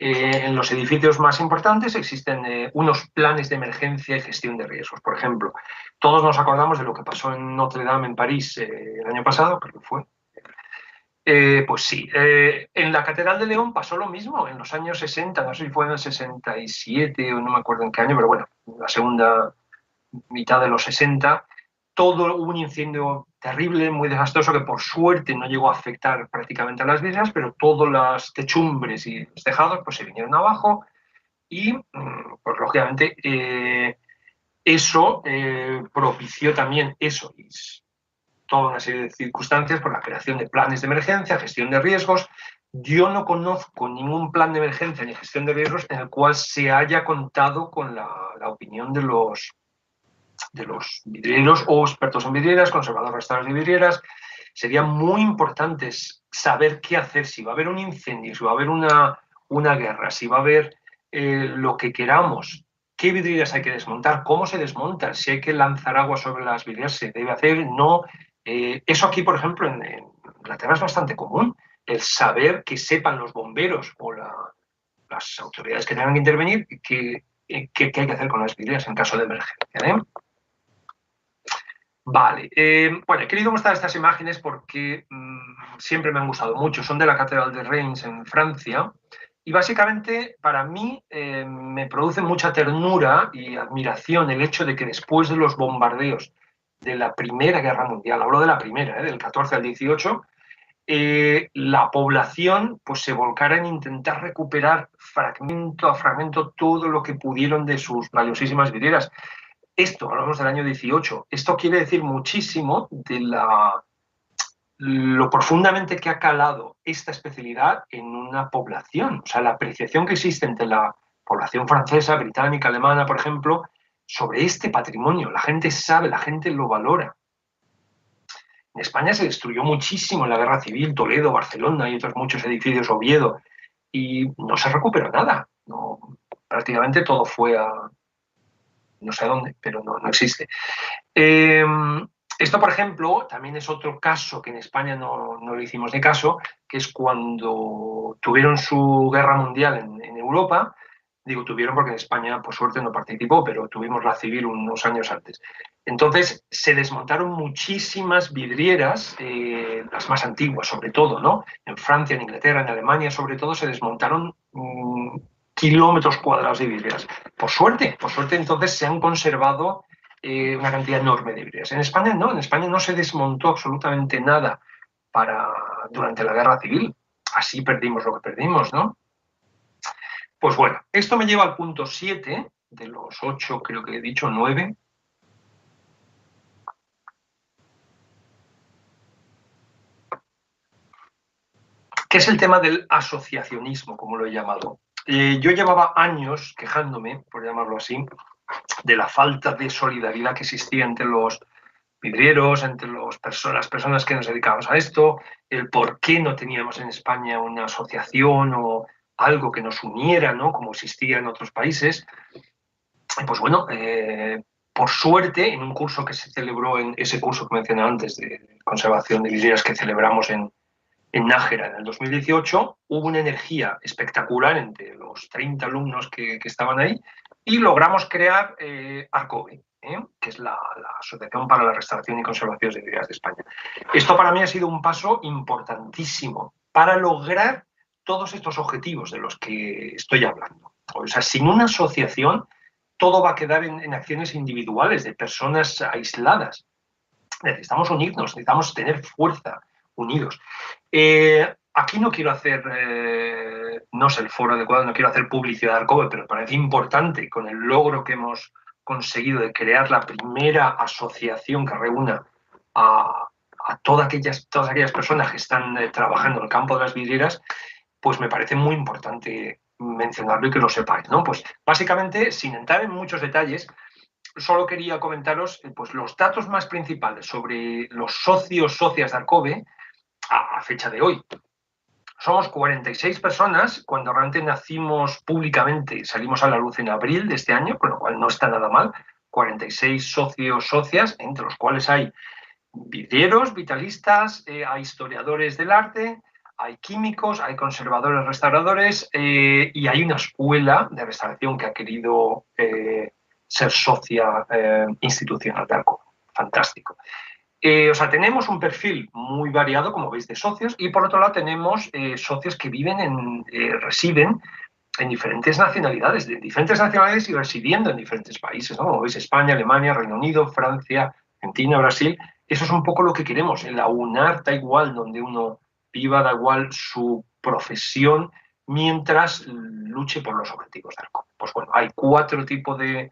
En los edificios más importantes existen unos planes de emergencia y gestión de riesgos. Por ejemplo, todos nos acordamos de lo que pasó en Notre Dame en París el año pasado, creo que fue. Pues sí, en la Catedral de León pasó lo mismo en los años 60, no sé si fue en el 67 o no me acuerdo en qué año, pero bueno, la segunda mitad de los 60, todo hubo un incendio terrible, muy desastroso, que por suerte no llegó a afectar prácticamente a las vidrieras, pero todas las techumbres y los tejados pues se vinieron abajo y, pues lógicamente, eso propició también eso, y toda una serie de circunstancias por la creación de planes de emergencia, gestión de riesgos. Yo no conozco ningún plan de emergencia ni gestión de riesgos en el cual se haya contado con la opinión de los vidrieros o expertos en vidrieras, conservadores restauradores de vidrieras. Sería muy importante saber qué hacer, si va a haber un incendio, si va a haber una guerra, si va a haber lo que queramos, qué vidrieras hay que desmontar, cómo se desmontan, si hay que lanzar agua sobre las vidrieras, se debe hacer, no. Eso aquí, por ejemplo, en Inglaterra es bastante común, el saber que sepan los bomberos o las autoridades que tengan que intervenir qué hay que hacer con las vidrieras en caso de emergencia. Vale, bueno, he querido mostrar estas imágenes porque siempre me han gustado mucho. Son de la Catedral de Reims en Francia y básicamente para mí me produce mucha ternura y admiración el hecho de que después de los bombardeos de la Primera Guerra Mundial, hablo de la primera, del 14 al 18, la población pues, se volcara en intentar recuperar fragmento a fragmento todo lo que pudieron de sus valiosísimas vidrieras. Esto, hablamos del año 18, esto quiere decir muchísimo de lo profundamente que ha calado esta especialidad en una población. O sea, la apreciación que existe entre la población francesa, británica, alemana, por ejemplo, sobre este patrimonio. La gente sabe, la gente lo valora. En España se destruyó muchísimo en la Guerra Civil, Toledo, Barcelona y otros muchos edificios, Oviedo, y no se recuperó nada. No, prácticamente todo fue a no sé a dónde, pero no existe. Esto, por ejemplo, también es otro caso que en España no le hicimos de caso, que es cuando tuvieron su guerra mundial en Europa. Digo tuvieron porque en España, por suerte, no participó, pero tuvimos la civil unos años antes. Entonces, se desmontaron muchísimas vidrieras, las más antiguas sobre todo, ¿no? En Francia, en Inglaterra, en Alemania, sobre todo, se desmontaron kilómetros cuadrados de vidrieras. Por suerte, entonces se han conservado una cantidad enorme de vidrieras. En España no se desmontó absolutamente nada durante la Guerra Civil. Así perdimos lo que perdimos, ¿no? Pues bueno, esto me lleva al punto 7 de los 8, creo que he dicho, 9. Que es el tema del asociacionismo, como lo he llamado. Yo llevaba años quejándome, por llamarlo así, de la falta de solidaridad que existía entre los vidrieros, entre las personas que nos dedicábamos a esto, el por qué no teníamos en España una asociación o algo que nos uniera, ¿no? Como existía en otros países. Pues bueno, por suerte, en un curso que se celebró, en ese curso que mencioné antes de conservación de vidrieras que celebramos en Nájera en el 2018, hubo una energía espectacular entre los 30 alumnos que estaban ahí y logramos crear ARCOVE, que es la Asociación para la Restauración y Conservación de Vidrieras de España. Esto para mí ha sido un paso importantísimo para lograr todos estos objetivos de los que estoy hablando. O sea, sin una asociación, todo va a quedar en acciones individuales de personas aisladas. Necesitamos unirnos, necesitamos tener fuerza unidos. Aquí no quiero hacer, no es el foro adecuado, no quiero hacer publicidad de ARCOVE, pero me parece importante con el logro que hemos conseguido de crear la primera asociación que reúna a todas aquellas personas que están trabajando en el campo de las vidrieras, pues me parece muy importante mencionarlo y que lo sepáis, ¿no? Pues básicamente, sin entrar en muchos detalles, solo quería comentaros pues, los datos más principales sobre los socias de ARCOVE a fecha de hoy. Somos 46 personas, cuando realmente nacimos públicamente, salimos a la luz en abril de este año, con lo cual no está nada mal, 46 socias, entre los cuales hay vidrieros, vitalistas, hay historiadores del arte, hay químicos, hay conservadores, restauradores y hay una escuela de restauración que ha querido ser socia institucional de Alcoa. Fantástico. O sea, tenemos un perfil muy variado, como veis, de socios, y por otro lado tenemos socios que residen en diferentes nacionalidades, y residiendo en diferentes países, ¿no? Como veis, España, Alemania, Reino Unido, Francia, Argentina, Brasil. Eso es un poco lo que queremos. En la UNAR da igual donde uno viva, da igual su profesión, mientras luche por los objetivos de Alcoa. Pues bueno, hay 4 tipos de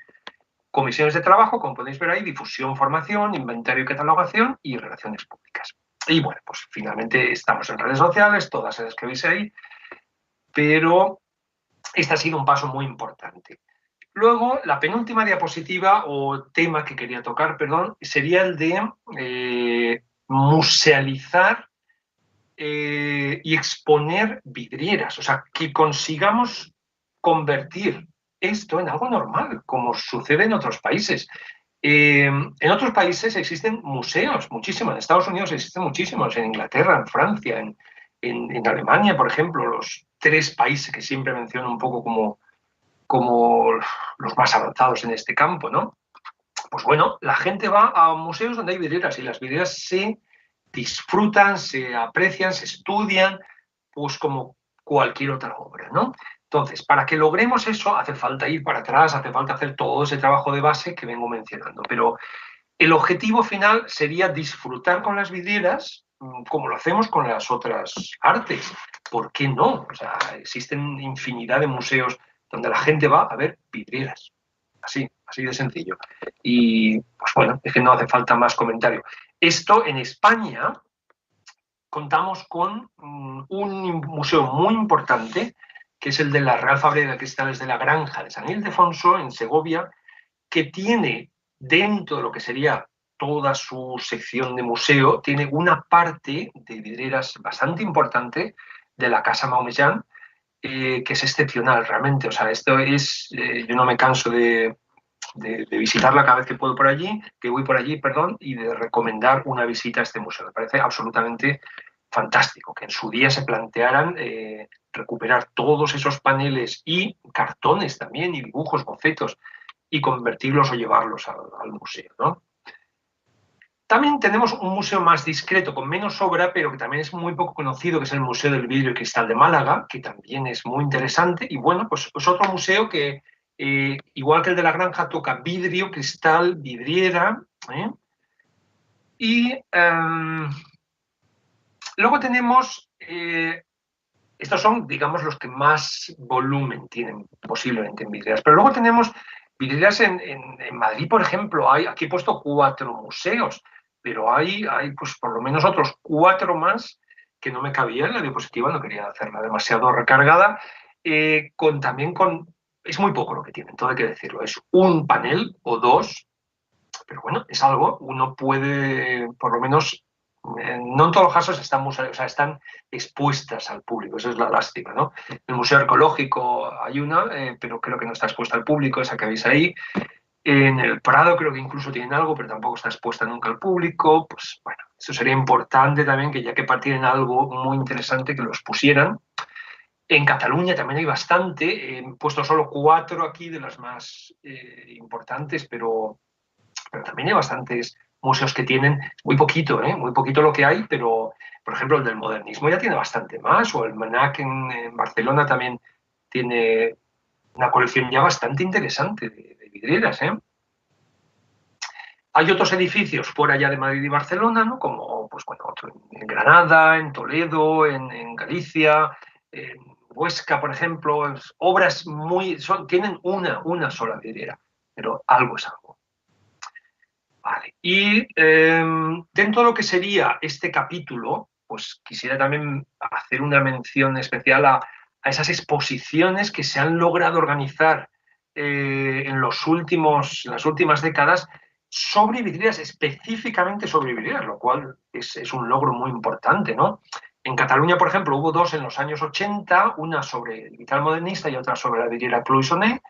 comisiones de trabajo, como podéis ver ahí: difusión, formación, inventario y catalogación y relaciones públicas. Y bueno, pues finalmente estamos en redes sociales, todas las que veis ahí, pero este ha sido un paso muy importante. Luego, la penúltima diapositiva o tema que quería tocar, perdón, sería el de musealizar y exponer vidrieras. O sea, que consigamos convertir esto en algo normal, como sucede en otros países. En otros países existen museos, muchísimos. En Estados Unidos existen muchísimos, en Inglaterra, en Francia, en Alemania, por ejemplo, los 3 países que siempre menciono un poco como los más avanzados en este campo, ¿no? Pues bueno, la gente va a museos donde hay vidrieras y las vidrieras se disfrutan, se aprecian, se estudian, pues como cualquier otra obra, ¿no? Entonces, para que logremos eso, hace falta ir para atrás, hace falta hacer todo ese trabajo de base que vengo mencionando. Pero el objetivo final sería disfrutar con las vidrieras como lo hacemos con las otras artes. ¿Por qué no? O sea, existen infinidad de museos donde la gente va a ver vidrieras. Así de sencillo. Y, pues bueno, es que no hace falta más comentario. Esto en España contamos con un museo muy importante, que es el de la Real Fábrica de Cristales de la Granja de San Ildefonso, en Segovia, que tiene, dentro de lo que sería toda su sección de museo, tiene una parte de vidrieras bastante importante de la Casa Maumellán, que es excepcional realmente. O sea, esto es, yo no me canso de visitarla cada vez que puedo por allí, que voy por allí, perdón, y de recomendar una visita a este museo. Me parece absolutamente fantástico que en su día se plantearan recuperar todos esos paneles y cartones también, y dibujos, bocetos, y convertirlos o llevarlos al museo, ¿no? También tenemos un museo más discreto, con menos obra, pero que también es muy poco conocido, que es el Museo del Vidrio y Cristal de Málaga, que también es muy interesante. Y bueno, pues es otro museo que, igual que el de la Granja, toca vidrio, cristal, vidriera. Y luego tenemos, estos son, digamos, los que más volumen tienen posiblemente en vidrieras. Pero luego tenemos vidrieras en Madrid, por ejemplo. Aquí he puesto 4 museos, pero hay pues por lo menos otros 4 más que no me cabía en la diapositiva, no quería hacerla demasiado recargada, también con... Es muy poco lo que tienen, todo hay que decirlo. Es un panel o 2, pero bueno, es algo. Uno puede, por lo menos, no en todos los casos están expuestas al público. Esa es la lástima, ¿no? El Museo Arqueológico hay una, pero creo que no está expuesta al público, esa que veis ahí. En el Prado creo que incluso tienen algo, pero tampoco está expuesta nunca al público. Pues bueno, eso sería importante también, que ya que tienen algo muy interesante, que los pusieran. En Cataluña también hay bastante. He puesto solo 4 aquí de las más importantes, pero también hay bastantes museos que tienen muy poquito, muy poquito lo que hay, pero por ejemplo el del modernismo ya tiene bastante más, o el MNAC en Barcelona también tiene una colección ya bastante interesante de vidrieras. Hay otros edificios fuera ya de Madrid y Barcelona, ¿no? Como pues, bueno, otro en Granada, en Toledo, en Galicia, en Huesca, por ejemplo. Obras tienen una sola vidriera, pero algo es algo. Vale. Y dentro de lo que sería este capítulo, pues quisiera también hacer una mención especial a esas exposiciones que se han logrado organizar en las últimas décadas sobre vidrieras, específicamente sobre vidrieras, lo cual es un logro muy importante, ¿no? En Cataluña, por ejemplo, hubo 2 en los años 80, una sobre el vitral modernista y otra sobre la vidriera Cloisonné.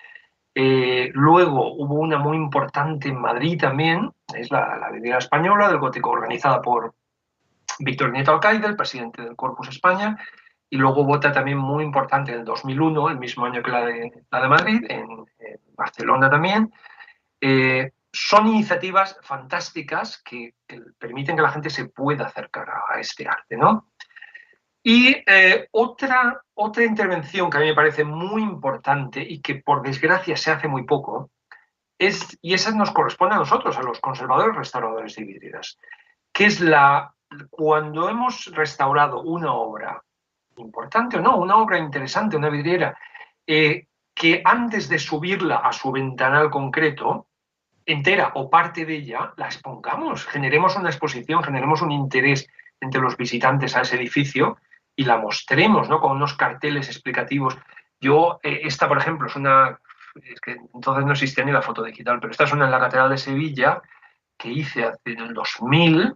Luego hubo una muy importante en Madrid también, es la vidriera española del gótico, organizada por Víctor Nieto Alcaide, el presidente del Corpus España, y luego hubo otra también muy importante en el 2001, el mismo año que la de Madrid, en Barcelona también. Son iniciativas fantásticas que permiten que la gente se pueda acercar a este arte, ¿no? Y otra intervención que a mí me parece muy importante y que por desgracia se hace muy poco, y esa nos corresponde a nosotros, a los conservadores restauradores de vidrieras, que es cuando hemos restaurado una obra importante o no, una obra interesante, una vidriera, que antes de subirla a su ventanal concreto, entera o parte de ella, la expongamos, generemos una exposición, generemos un interés entre los visitantes a ese edificio y la mostremos, ¿no? Con unos carteles explicativos. Esta, por ejemplo, es que entonces no existía ni la foto digital, pero esta es una en la Catedral de Sevilla que hice en el 2000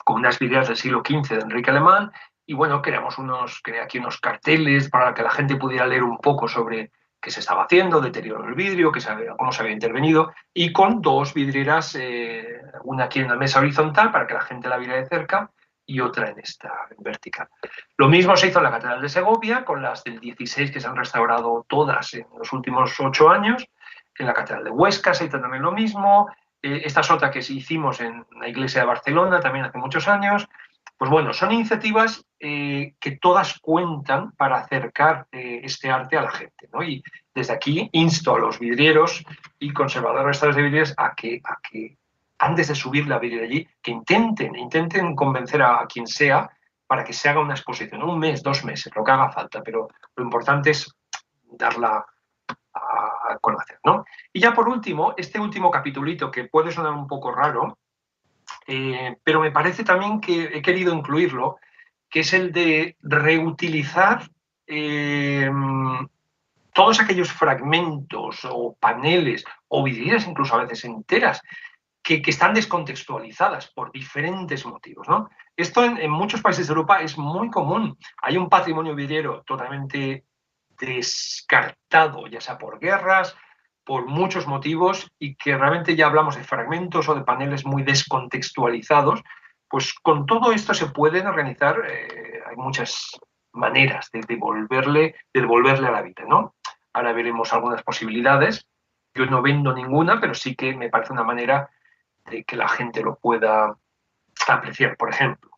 con unas vidrieras del siglo XV de Enrique Alemán, y bueno, creé aquí unos carteles para que la gente pudiera leer un poco sobre qué se estaba haciendo, deterioro del vidrio, cómo se había intervenido, y con dos vidrieras, una aquí en la mesa horizontal para que la gente la viera de cerca y otra en vertical. Lo mismo se hizo en la Catedral de Segovia, con las del 16 que se han restaurado todas en los últimos 8 años. En la Catedral de Huesca se hizo también lo mismo. Esta es otra que hicimos en la iglesia de Barcelona también hace muchos años. Pues bueno, son iniciativas que todas cuentan para acercar este arte a la gente, ¿no? Y desde aquí insto a los vidrieros y conservadores restauradores de vidrieras a que antes de subir la vidriera allí, que intenten convencer a quien sea para que se haga una exposición, 1 mes, 2 meses, lo que haga falta, pero lo importante es darla a conocer, ¿no? Y ya por último, este último capitulito que puede sonar un poco raro, pero me parece también que he querido incluirlo, que es el de reutilizar todos aquellos fragmentos o paneles o vidrieras incluso a veces enteras que están descontextualizadas por diferentes motivos, ¿no? Esto en muchos países de Europa es muy común. Hay un patrimonio vidriero totalmente descartado, ya sea por guerras, por muchos motivos, y que realmente ya hablamos de fragmentos o de paneles muy descontextualizados. Pues con todo esto se pueden organizar, hay muchas maneras de devolverle a la vida, ¿no? Ahora veremos algunas posibilidades. Yo no vendo ninguna, pero sí que me parece una manera de que la gente lo pueda apreciar. Por ejemplo,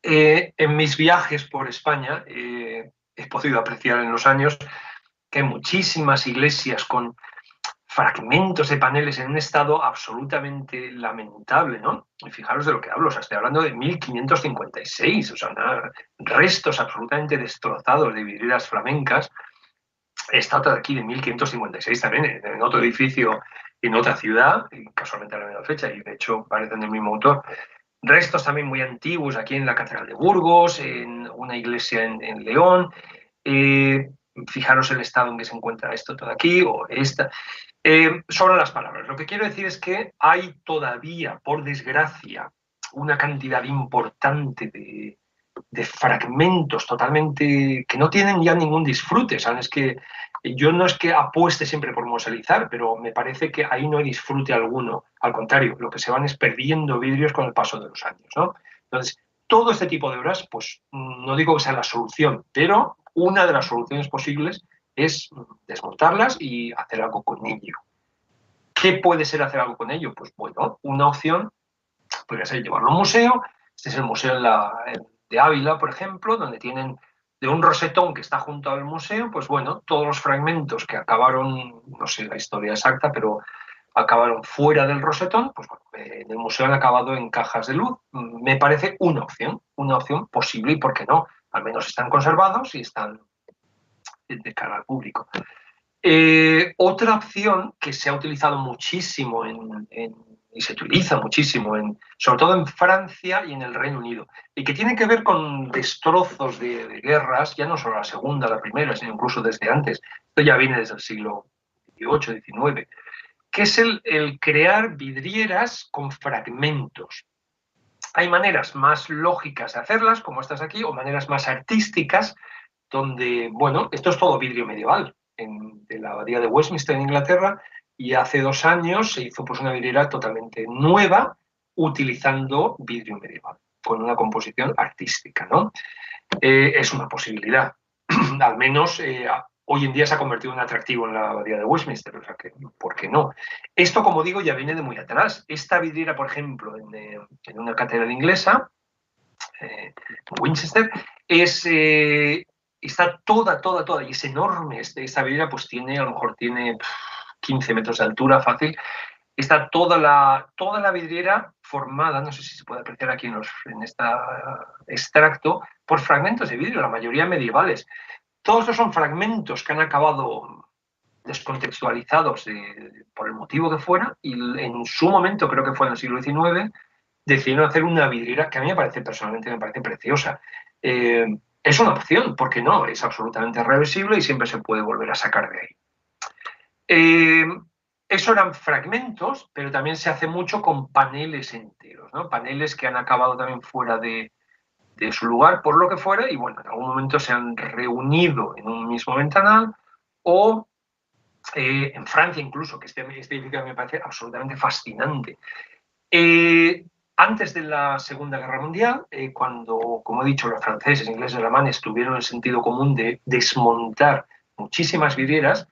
en mis viajes por España he podido apreciar en los años que hay muchísimas iglesias con fragmentos de paneles en un estado absolutamente lamentable, ¿no? Y fijaros de lo que hablo, o sea, estoy hablando de 1556, o sea, restos absolutamente destrozados de vidrieras flamencas. Esta otra de aquí, de 1556 también, en otro edificio, en otra ciudad, y casualmente a la misma fecha, y de hecho parecen del mismo autor. Restos también muy antiguos aquí en la Catedral de Burgos, en una iglesia en León. Fijaros el estado en que se encuentra esto todo aquí, o esta. Sobre las palabras, lo que quiero decir es que hay todavía, por desgracia, una cantidad importante de fragmentos totalmente que no tienen ya ningún disfrute. ¿Sabes? Que yo no es que apueste siempre por musealizar, pero me parece que ahí no hay disfrute alguno. Al contrario, lo que se van es perdiendo vidrios con el paso de los años, ¿no? Entonces, todo este tipo de obras, pues no digo que sea la solución, pero una de las soluciones posibles es desmontarlas y hacer algo con ello. ¿Qué puede ser hacer algo con ello? Pues bueno, una opción podría ser llevarlo a un museo. Este es el museo de Ávila, por ejemplo, donde tienen de un rosetón que está junto al museo, pues bueno, todos los fragmentos que acabaron, no sé la historia exacta, pero acabaron fuera del rosetón, pues bueno, en el museo han acabado en cajas de luz. Me parece una opción posible, y por qué no, al menos están conservados y están de cara al público. Otra opción que se ha utilizado muchísimo y se utiliza muchísimo, sobre todo en Francia y en el Reino Unido, y que tiene que ver con destrozos de guerras, ya no solo la segunda, la primera, sino incluso desde antes. Esto ya viene desde el siglo XVIII, XIX, que es el crear vidrieras con fragmentos. Hay maneras más lógicas de hacerlas, como estas aquí, o maneras más artísticas, donde, bueno, esto es todo vidrio medieval. De la abadía de Westminster en Inglaterra y hace 2 años se hizo pues una vidriera totalmente nueva utilizando vidrio medieval, con una composición artística, ¿no? Es una posibilidad. Al menos hoy en día se ha convertido en atractivo en la abadía de Westminster, o sea que, ¿por qué no? Esto, como digo, ya viene de muy atrás. Esta vidriera, por ejemplo, en una catedral inglesa, Winchester, está toda, y es enorme. Esta vidriera pues tiene, a lo mejor tiene 15 metros de altura fácil. Está toda la vidriera formada, no sé si se puede apreciar aquí en este extracto, por fragmentos de vidrio, la mayoría medievales. Todos estos son fragmentos que han acabado descontextualizados por el motivo que fuera, y en su momento, creo que fue en el siglo XIX, decidieron hacer una vidriera que a mí personalmente me parece preciosa. Es una opción, ¿por qué no? Es absolutamente reversible y siempre se puede volver a sacar de ahí. Eso eran fragmentos, pero también se hace mucho con paneles enteros, ¿no? Paneles que han acabado también fuera de su lugar, por lo que fuera, y bueno, en algún momento se han reunido en un mismo ventanal, o en Francia incluso, que este edificio me parece absolutamente fascinante. Antes de la Segunda Guerra Mundial, cuando, como he dicho, los franceses, ingleses y alemanes tuvieron el sentido común de desmontar muchísimas vidrieras,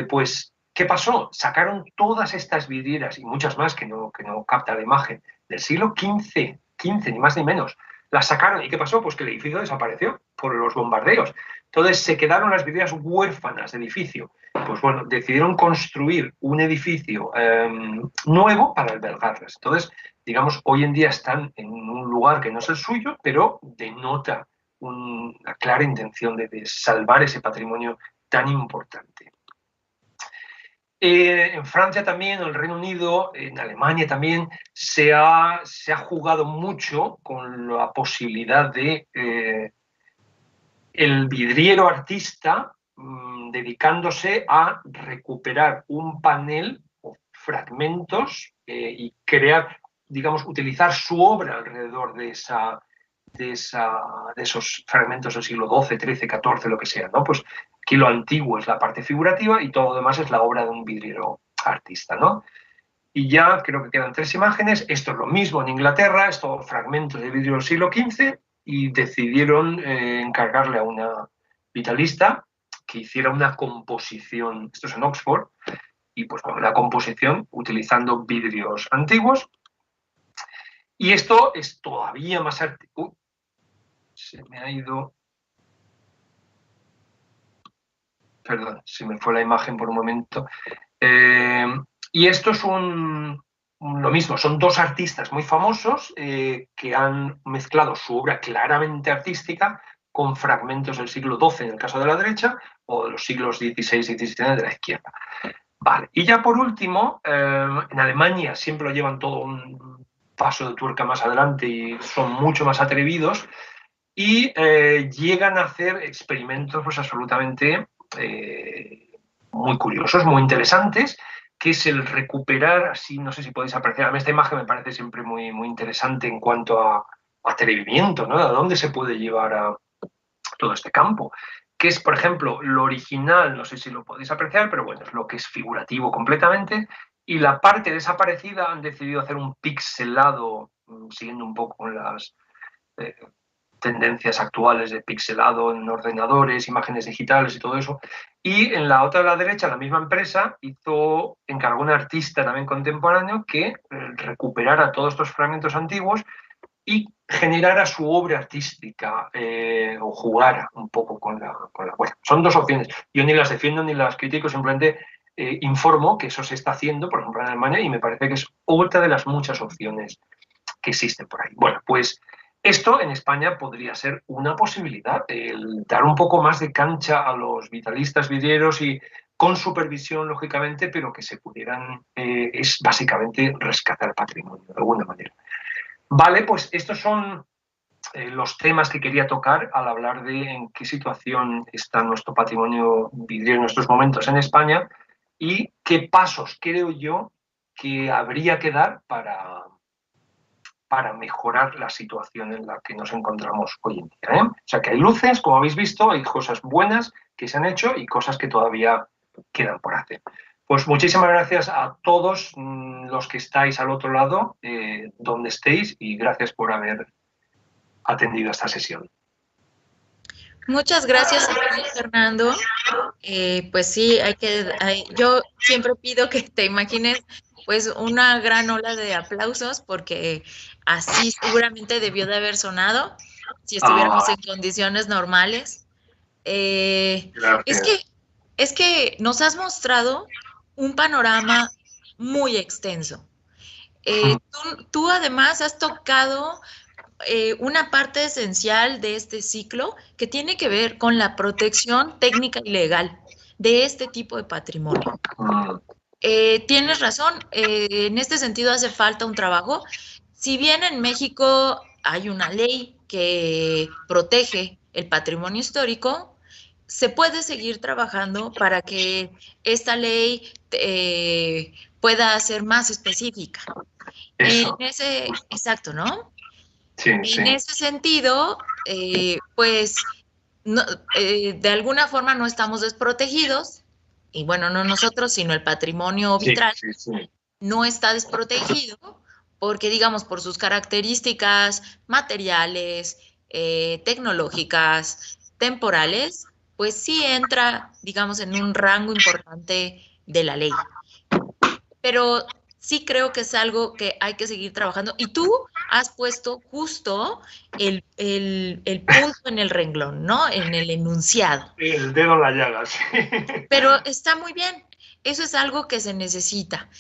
pues, ¿qué pasó? Sacaron todas estas vidrieras y muchas más que no capta la imagen del siglo XV, ni más ni menos. Las sacaron, ¿y qué pasó? Pues que el edificio desapareció por los bombardeos. Entonces se quedaron las vidrieras huérfanas de edificio. Pues bueno, decidieron construir un edificio nuevo para albergarlas. Entonces, digamos, hoy en día están en un lugar que no es el suyo, pero denota una clara intención de salvar ese patrimonio tan importante. En Francia también, en el Reino Unido, en Alemania también, se ha jugado mucho con la posibilidad de el vidriero artista dedicándose a recuperar un panel o fragmentos y crear, digamos, utilizar su obra alrededor de esos fragmentos del siglo XII, XIII, XIV, lo que sea, ¿no? Pues aquí lo antiguo es la parte figurativa y todo lo demás es la obra de un vidriero artista, ¿no? Y ya creo que quedan 3 imágenes. Esto es lo mismo en Inglaterra, estos fragmentos de vidrio del siglo XV, y decidieron encargarle a una vitalista que hiciera una composición, esto es en Oxford, y pues con una composición utilizando vidrios antiguos. Y esto es todavía más se me ha ido. Perdón, se me fue la imagen por un momento. Y esto es lo mismo, son 2 artistas muy famosos que han mezclado su obra claramente artística con fragmentos del siglo XII en el caso de la derecha o de los siglos XVI y XVII de la izquierda. Vale. Y ya por último, en Alemania siempre lo llevan todo un paso de tuerca más adelante y son mucho más atrevidos y llegan a hacer experimentos pues absolutamente muy curiosos, muy interesantes, que es el recuperar, así no sé si podéis apreciar, a mí esta imagen me parece siempre muy, muy interesante en cuanto a atrevimiento, ¿no? ¿A dónde se puede llevar a todo este campo? Que es, por ejemplo, lo original, no sé si lo podéis apreciar, pero bueno, es lo que es figurativo completamente, y la parte desaparecida han decidido hacer un pixelado, siguiendo un poco las tendencias actuales de pixelado en ordenadores, imágenes digitales y todo eso. Y en la otra de la derecha, la misma empresa encargó a un artista también contemporáneo que recuperara todos estos fragmentos antiguos y generara su obra artística o jugara un poco con la... Bueno, son 2 opciones. Yo ni las defiendo ni las critico, simplemente informo que eso se está haciendo, por ejemplo, en Alemania, y me parece que es otra de las muchas opciones que existen por ahí. Bueno, pues esto en España podría ser una posibilidad, el dar un poco más de cancha a los vitalistas vidrieros y con supervisión, lógicamente, pero que se pudieran, es básicamente rescatar patrimonio de alguna manera. Vale, pues estos son los temas que quería tocar al hablar de en qué situación está nuestro patrimonio vidriero en estos momentos en España y qué pasos creo yo que habría que dar para mejorar la situación en la que nos encontramos hoy en día. O sea que hay luces, como habéis visto, hay cosas buenas que se han hecho y cosas que todavía quedan por hacer. Pues muchísimas gracias a todos los que estáis al otro lado, donde estéis, y gracias por haber atendido esta sesión. Muchas gracias a ti, Fernando. Pues sí, yo siempre pido que te imagines pues una gran ola de aplausos porque así seguramente debió de haber sonado si estuviéramos en condiciones normales. Es Gracias. es que nos has mostrado un panorama muy extenso. Tú además has tocado una parte esencial de este ciclo que tiene que ver con la protección técnica y legal de este tipo de patrimonio. Tienes razón, en este sentido hace falta un trabajo. Si bien en México hay una ley que protege el patrimonio histórico, se puede seguir trabajando para que esta ley pueda ser más específica. Eso. Exacto, ¿no? Sí, En ese sentido, pues no, de alguna forma no estamos desprotegidos, y bueno, no nosotros, sino el patrimonio vitral no está desprotegido porque, digamos, por sus características materiales, tecnológicas, temporales, pues sí entra, digamos, en un rango importante de la ley. Pero sí creo que es algo que hay que seguir trabajando. Y tú has puesto justo el punto en el renglón, ¿no? En el enunciado. El dedo en la llaga, sí. Pero está muy bien. Eso es algo que se necesita.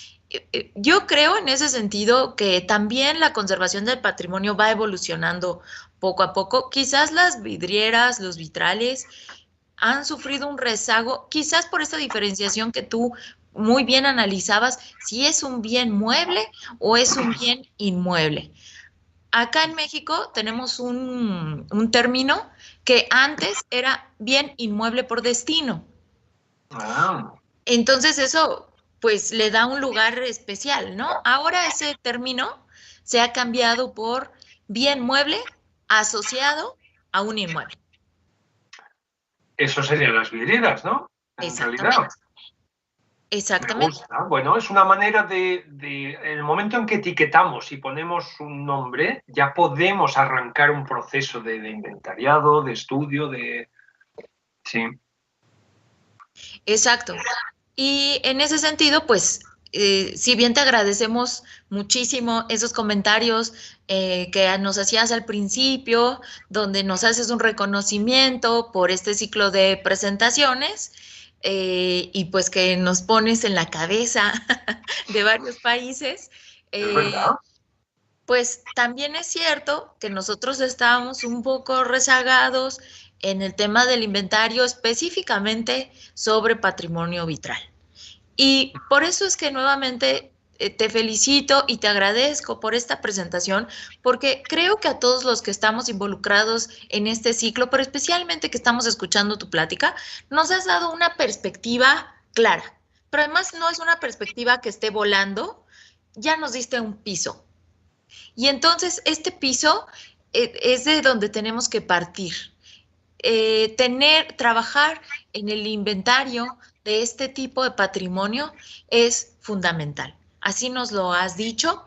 Yo creo en ese sentido que también la conservación del patrimonio va evolucionando poco a poco. Quizás las vidrieras, los vitrales han sufrido un rezago, quizás por esta diferenciación que tú muy bien analizabas, si es un bien mueble o es un bien inmueble. Acá en México tenemos un término que antes era bien inmueble por destino. Entonces eso pues le da un lugar especial, ¿no? Ahora ese término se ha cambiado por bien mueble asociado a un inmueble. Eso serían las vidrieras, ¿no? En realidad. Exactamente. Me gusta. Bueno, es una manera en el momento en que etiquetamos y ponemos un nombre, ya podemos arrancar un proceso de inventariado, de estudio, Sí. Exacto. Y en ese sentido, pues, si bien te agradecemos muchísimo esos comentarios que nos hacías al principio, donde nos haces un reconocimiento por este ciclo de presentaciones, y pues que nos pones en la cabeza de varios países, ¿Es verdad? pues también es cierto que nosotros estábamos un poco rezagados en el tema del inventario, específicamente sobre patrimonio vitral. Y por eso es que nuevamente te felicito y te agradezco por esta presentación, porque creo que a todos los que estamos involucrados en este ciclo, pero especialmente que estamos escuchando tu plática, nos has dado una perspectiva clara. Pero además no es una perspectiva que esté volando, ya nos diste un piso. Y entonces este piso es de donde tenemos que partir. Trabajar en el inventario de este tipo de patrimonio es fundamental. Así nos lo has dicho.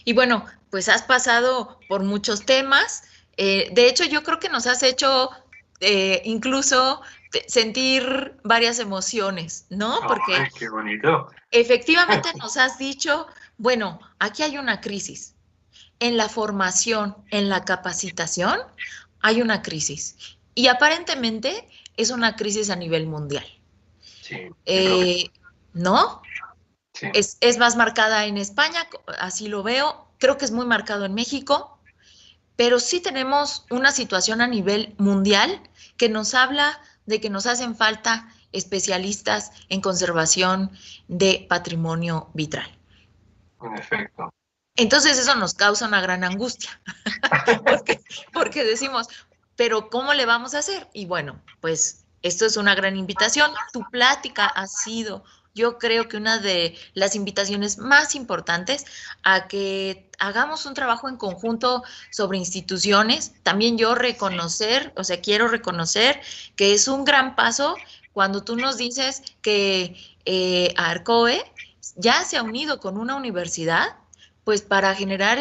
Y bueno, pues has pasado por muchos temas. De hecho, yo creo que nos has hecho incluso sentir varias emociones, ¿no? Porque ¡ay, qué bonito! efectivamente nos has dicho, bueno, aquí hay una crisis. En la formación, en la capacitación, hay una crisis. Y aparentemente es una crisis a nivel mundial. Sí. ¿No? Sí. Es más marcada en España, así lo veo. Creo que es muy marcado en México. Pero sí tenemos una situación a nivel mundial que nos habla de que nos hacen falta especialistas en conservación de patrimonio vitral. En efecto. Entonces eso nos causa una gran angustia, porque decimos, pero ¿cómo le vamos a hacer? Y bueno, pues esto es una gran invitación. Tu plática ha sido, yo creo que una de las invitaciones más importantes a que hagamos un trabajo en conjunto sobre instituciones. También yo quiero reconocer que es un gran paso cuando tú nos dices que Arcoe ya se ha unido con una universidad, pues para generar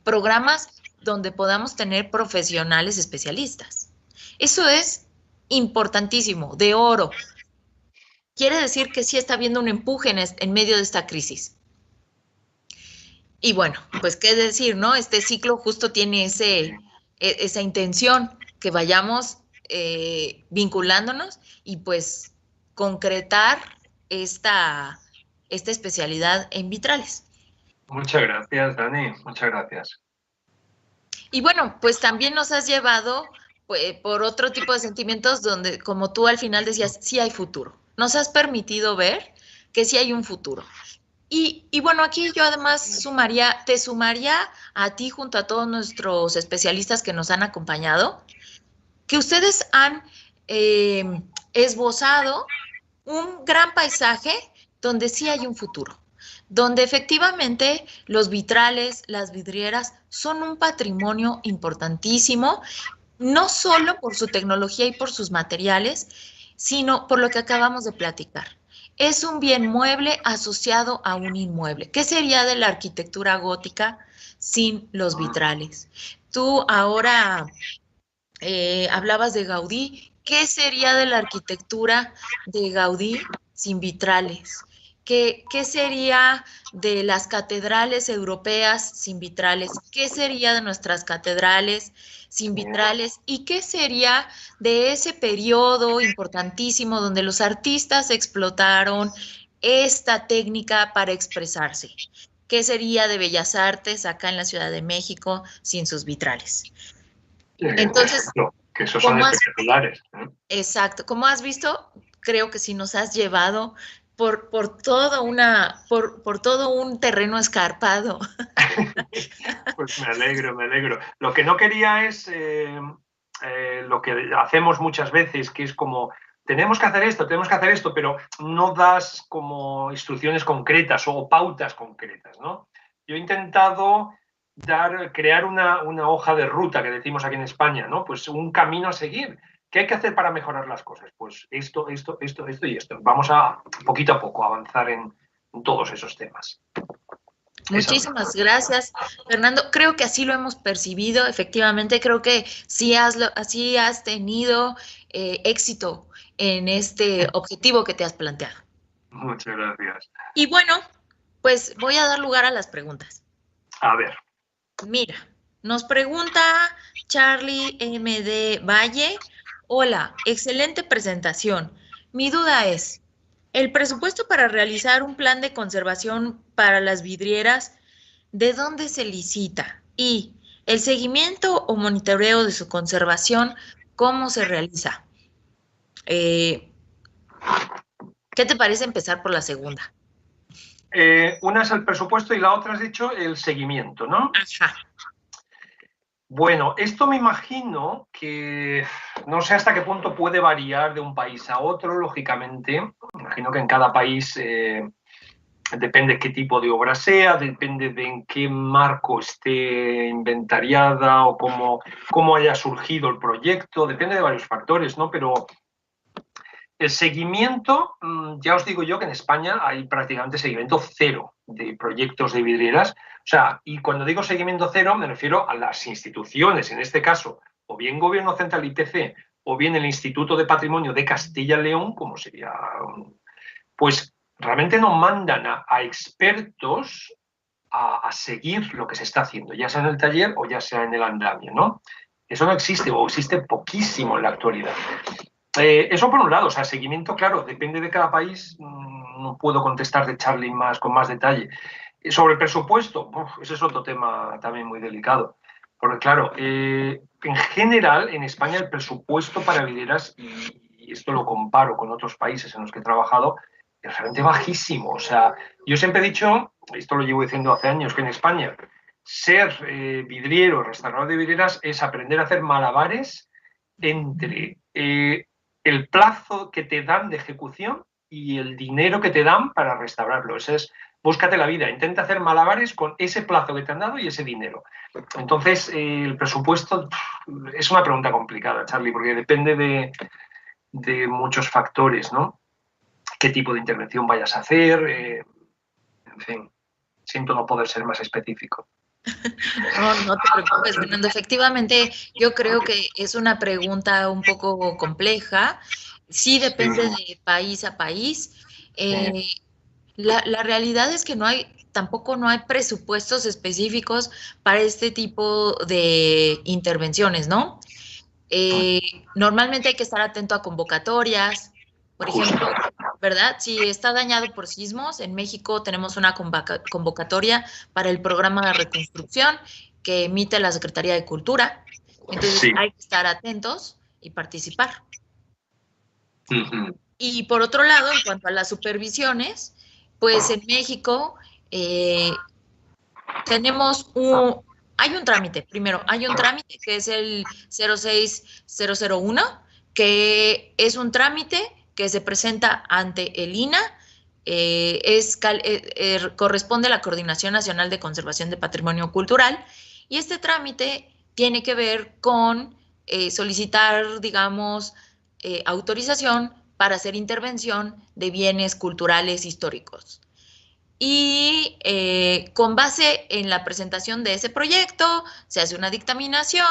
programas donde podamos tener profesionales especialistas. Eso es importantísimo, de oro. Quiere decir que sí está habiendo un empuje en medio de esta crisis. Y bueno, pues qué decir, ¿no? Este ciclo justo tiene esa intención, que vayamos vinculándonos y pues concretar esta especialidad en vitrales. Muchas gracias, Dani, muchas gracias. Y bueno, pues también nos has llevado pues, por otro tipo de sentimientos donde, como tú al final decías, sí hay futuro. Nos has permitido ver que sí hay un futuro. Y bueno, aquí yo además te sumaría a ti junto a todos nuestros especialistas que nos han acompañado, que ustedes han esbozado un gran paisaje donde sí hay un futuro, donde efectivamente los vitrales, las vidrieras son un patrimonio importantísimo, no solo por su tecnología y por sus materiales, sino por lo que acabamos de platicar. Es un bien mueble asociado a un inmueble. ¿Qué sería de la arquitectura gótica sin los vitrales? Tú ahora hablabas de Gaudí. ¿Qué sería de la arquitectura de Gaudí sin vitrales? ¿Qué sería de las catedrales europeas sin vitrales? ¿Qué sería de nuestras catedrales sin vitrales? ¿Y qué sería de ese periodo importantísimo donde los artistas explotaron esta técnica para expresarse? ¿Qué sería de Bellas Artes acá en la Ciudad de México sin sus vitrales? Entonces, que esos son espectaculares. Exacto, como has visto, creo que sí nos has llevado por todo un terreno escarpado. Pues me alegro, me alegro. Lo que no quería es lo que hacemos muchas veces, que es como, tenemos que hacer esto, pero no das como instrucciones concretas o pautas concretas, ¿no? Yo he intentado crear una hoja de ruta, que decimos aquí en España, ¿no? Pues un camino a seguir. ¿Qué hay que hacer para mejorar las cosas? Pues esto y esto. Vamos a poquito a poco avanzar en todos esos temas. Muchísimas gracias, Fernando. Creo que así lo hemos percibido. Efectivamente, creo que sí has tenido éxito en este objetivo que te has planteado. Muchas gracias. Y bueno, pues voy a dar lugar a las preguntas. A ver. Mira, nos pregunta Charlie MD Valle. Hola, excelente presentación. Mi duda es, ¿el presupuesto para realizar un plan de conservación para las vidrieras, de dónde se licita? Y el seguimiento o monitoreo de su conservación, ¿cómo se realiza? ¿Qué te parece empezar por la segunda? Una es el presupuesto y la otra has dicho el seguimiento, ¿no? Ajá. Bueno, esto me imagino que no sé hasta qué punto puede variar de un país a otro, lógicamente. Me imagino que en cada país depende qué tipo de obra sea, depende de en qué marco esté inventariada o cómo haya surgido el proyecto, depende de varios factores, ¿no? Pero el seguimiento, ya os digo yo que en España hay prácticamente seguimiento cero de proyectos de vidrieras. O sea, y cuando digo seguimiento cero me refiero a las instituciones, en este caso, o bien Gobierno Central IPC, o bien el Instituto de Patrimonio de Castilla y León, como sería, pues realmente no mandan a expertos a seguir lo que se está haciendo, ya sea en el taller o ya sea en el andamio, ¿no? Eso no existe o existe poquísimo en la actualidad. Eso por un lado, o sea, seguimiento, claro, depende de cada país, no puedo contestar de Charlie con más detalle. Sobre el presupuesto, ese es otro tema también muy delicado, porque claro, en general en España el presupuesto para vidrieras, y esto lo comparo con otros países en los que he trabajado, es realmente bajísimo. O sea, yo siempre he dicho, esto lo llevo diciendo hace años, que en España ser vidriero, restaurador de vidrieras es aprender a hacer malabares entre el plazo que te dan de ejecución y el dinero que te dan para restaurarlo. Eso es, búscate la vida, intenta hacer malabares con ese plazo que te han dado y ese dinero. Entonces, el presupuesto es una pregunta complicada, Charlie, porque depende de muchos factores, ¿no? Qué tipo de intervención vayas a hacer, en fin, siento no poder ser más específico. No, no te preocupes, Fernando. Efectivamente, yo creo que es una pregunta un poco compleja. Sí Sí, depende de país a país. sí, Eh, la realidad es que tampoco no hay presupuestos específicos para este tipo de intervenciones, ¿no? Normalmente hay que estar atento a convocatorias. Por justo. ejemplo, ¿verdad? Si está dañado por sismos, en México tenemos una convocatoria para el programa de reconstrucción que emite la Secretaría de Cultura. Entonces Sí. hay que estar atentos y participar. Ujú. Y por otro lado, en cuanto a las supervisiones, pues en México eh, hay un trámite, primero, hay un trámite que es el 06001, que es un trámite que se presenta ante el INAH, corresponde a la Coordinación Nacional de Conservación de Patrimonio Cultural, y este trámite tiene que ver con solicitar, digamos, autorización para hacer intervención de bienes culturales históricos. Y con base en la presentación de ese proyecto, se hace una dictaminación,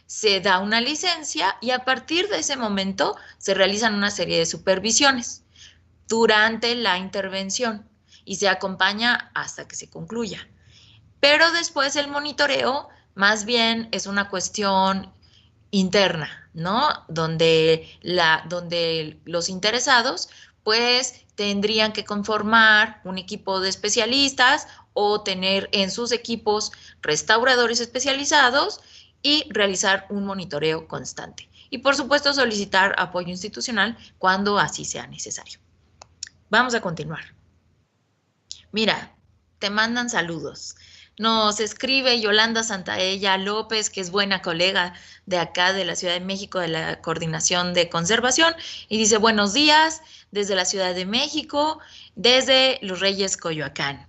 se da una licencia y a partir de ese momento se realizan una serie de supervisiones durante la intervención y se acompaña hasta que se concluya. Pero después el monitoreo más bien es una cuestión interna, ¿no? Donde los interesados pues tendrían que conformar un equipo de especialistas o tener en sus equipos restauradores especializados y realizar un monitoreo constante. Y por supuesto solicitar apoyo institucional cuando así sea necesario. Vamos a continuar. Mira, te mandan saludos. Nos escribe Yolanda Santaella López, que es buena colega de acá de la Ciudad de México, de la Coordinación de Conservación, y dice, buenos días desde la Ciudad de México, desde Los Reyes, Coyoacán.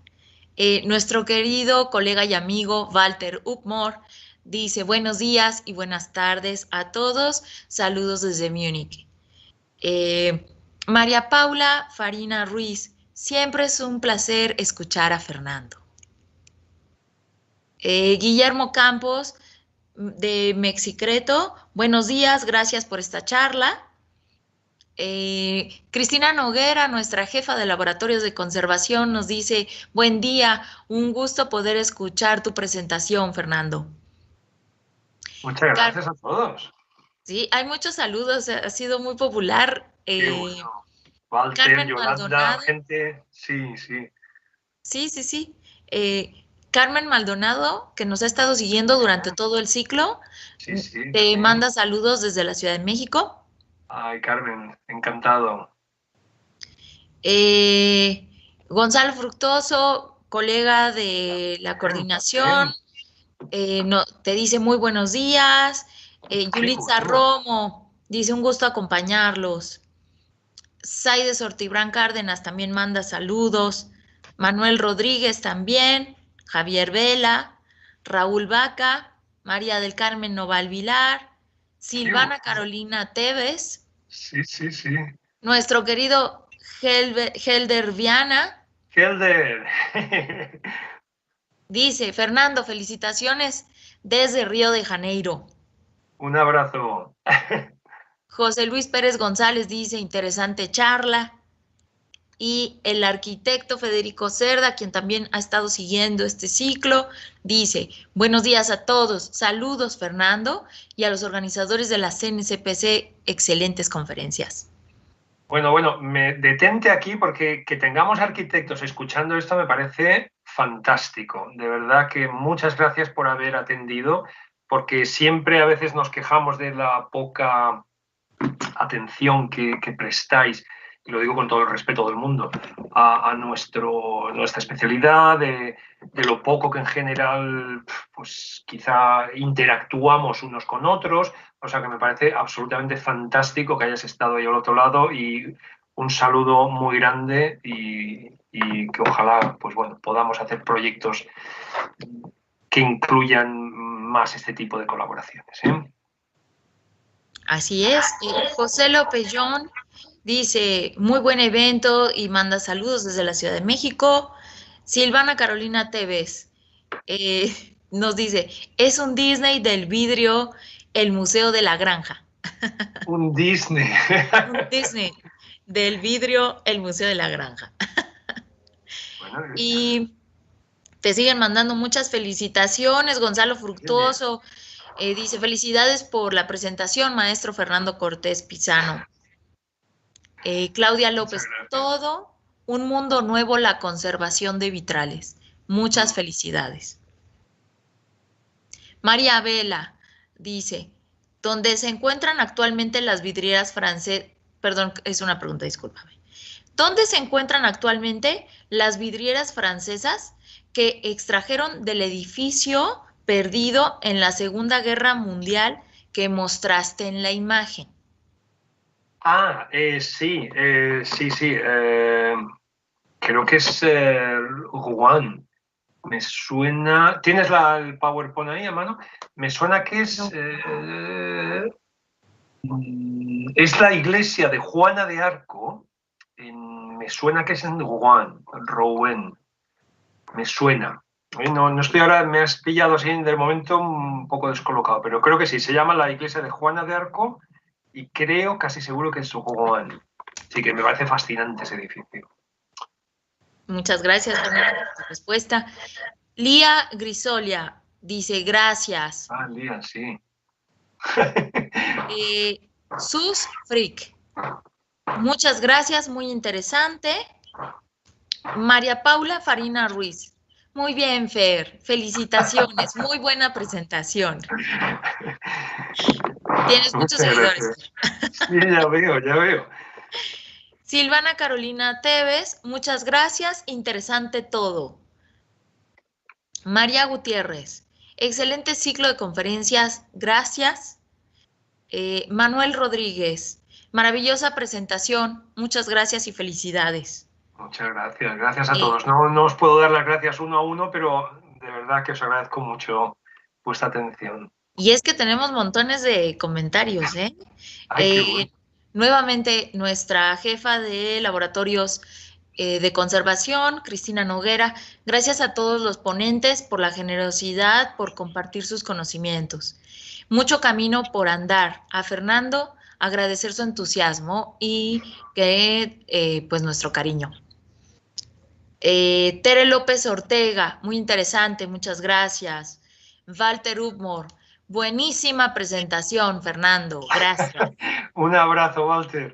Nuestro querido colega y amigo Walter Upmore dice, buenos días y buenas tardes a todos, saludos desde Múnich. Eh, María Paula Farina Ruiz, siempre es un placer escuchar a Fernando. Guillermo Campos, de Mexicreto, buenos días, gracias por esta charla. Cristina Noguera, nuestra jefa de laboratorios de conservación, nos dice, buen día, un gusto poder escuchar tu presentación, Fernando. Muchas Car gracias a todos. sí, hay muchos saludos, ha sido muy popular. Qué bueno. Walter, Carmen Yolanda, Maldonado, gente, sí, sí. sí, sí, sí. Carmen Maldonado, que nos ha estado siguiendo durante todo el ciclo, Sí, sí, te también. manda saludos desde la Ciudad de México. Ay, Carmen, encantado. Eh, Gonzalo Fructoso, colega de la Bien, coordinación, bien. te dice muy buenos días. Qué Yulitza bueno. Romo dice un gusto acompañarlos. Saides Ortibrán Cárdenas también manda saludos. Manuel Rodríguez también. Javier Vela. Raúl Vaca. María del Carmen Noval Vilar. Qué Silvana bueno. Carolina Tevez. Sí, sí, sí. Nuestro querido Helder Viana. Helder. Dice, Fernando, felicitaciones desde Río de Janeiro. Un abrazo. José Luis Pérez González dice, interesante charla. Y el arquitecto Federico Cerda, quien también ha estado siguiendo este ciclo, dice, buenos días a todos, saludos Fernando y a los organizadores de la CNCPC, excelentes conferencias. Bueno, detente aquí porque que tengamos arquitectos escuchando esto me parece fantástico. De verdad que muchas gracias por haber atendido, porque siempre a veces nos quejamos de la poca atención que prestáis, y lo digo con todo el respeto del mundo, a nuestra especialidad, de lo poco que en general, pues quizá interactuamos unos con otros, o sea que me parece absolutamente fantástico que hayas estado ahí al otro lado y un saludo muy grande y que ojalá, pues bueno, podamos hacer proyectos que incluyan más este tipo de colaboraciones, ¿eh? Así es. José Lopellón dice, muy buen evento y manda saludos desde la Ciudad de México. Silvana Carolina Tevez nos dice, es un Disney del vidrio, el Museo de la Granja. Un Disney. Un Disney del vidrio, el Museo de la Granja. Bueno, Y te siguen mandando muchas felicitaciones, Gonzalo Fructuoso. Dice, felicidades por la presentación, maestro Fernando Cortés Pizano. Claudia López, todo un mundo nuevo, la conservación de vitrales. Muchas felicidades. María Vela dice, ¿dónde se encuentran actualmente las vidrieras francesas? Perdón, es una pregunta, discúlpame. ¿Dónde se encuentran actualmente las vidrieras francesas que extrajeron del edificio perdido en la Segunda Guerra Mundial que mostraste en la imagen? Sí. Creo que es Rouen. Me suena. ¿Tienes el PowerPoint ahí a mano? Me suena que es. Es la iglesia de Juana de Arco. Me suena que es en Rouen. Me suena. No estoy ahora, me has pillado así del momento un poco descolocado, pero creo que sí, se llama la iglesia de Juana de Arco y creo casi seguro que es Rouen. Así que me parece fascinante ese edificio. Muchas gracias, Fernanda, por tu respuesta. Lía Grisolia dice, gracias. Lía, sí. Sus Freak. Muchas gracias, muy interesante. María Paula Farina Ruiz. Muy bien, Fer. Felicitaciones. Muy buena presentación. Tienes muchos seguidores. Sí, ya veo. Silvana Carolina Tevez, muchas gracias. Interesante todo. María Gutiérrez, excelente ciclo de conferencias. Gracias. Manuel Rodríguez, maravillosa presentación. Muchas gracias y felicidades. Muchas gracias. Gracias a todos. No os puedo dar las gracias uno a uno, pero de verdad que os agradezco mucho vuestra atención. Y es que tenemos montones de comentarios, ¿eh? Ay, qué bueno. Nuevamente, nuestra jefa de laboratorios de conservación, Cristina Noguera, gracias a todos los ponentes por la generosidad, por compartir sus conocimientos. Mucho camino por andar. A Fernando, agradecer su entusiasmo y que, pues, nuestro cariño. Tere López Ortega, muy interesante, muchas gracias. Walter Upmore, buenísima presentación, Fernando, gracias. Un abrazo, Walter.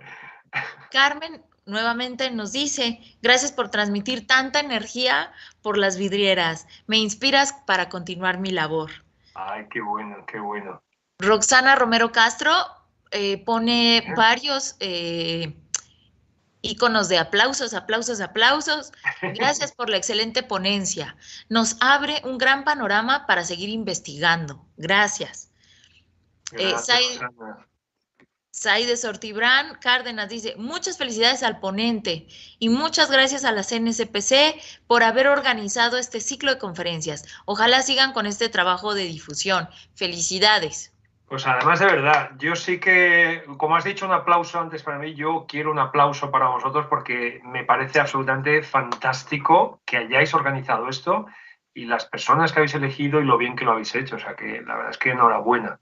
Carmen nuevamente nos dice, gracias por transmitir tanta energía por las vidrieras, me inspiras para continuar mi labor. Ay, qué bueno, qué bueno. Roxana Romero Castro pone varios íconos de aplausos. Gracias por la excelente ponencia. Nos abre un gran panorama para seguir investigando. Gracias. Saide Sortibrán Cárdenas dice, muchas felicidades al ponente y muchas gracias a la CNCPC por haber organizado este ciclo de conferencias. Ojalá sigan con este trabajo de difusión. Felicidades. Pues además, de verdad, yo sí que, como has dicho, un aplauso antes para mí, yo quiero un aplauso para vosotros porque me parece absolutamente fantástico que hayáis organizado esto y las personas que habéis elegido y lo bien que lo habéis hecho. O sea que la verdad es que enhorabuena.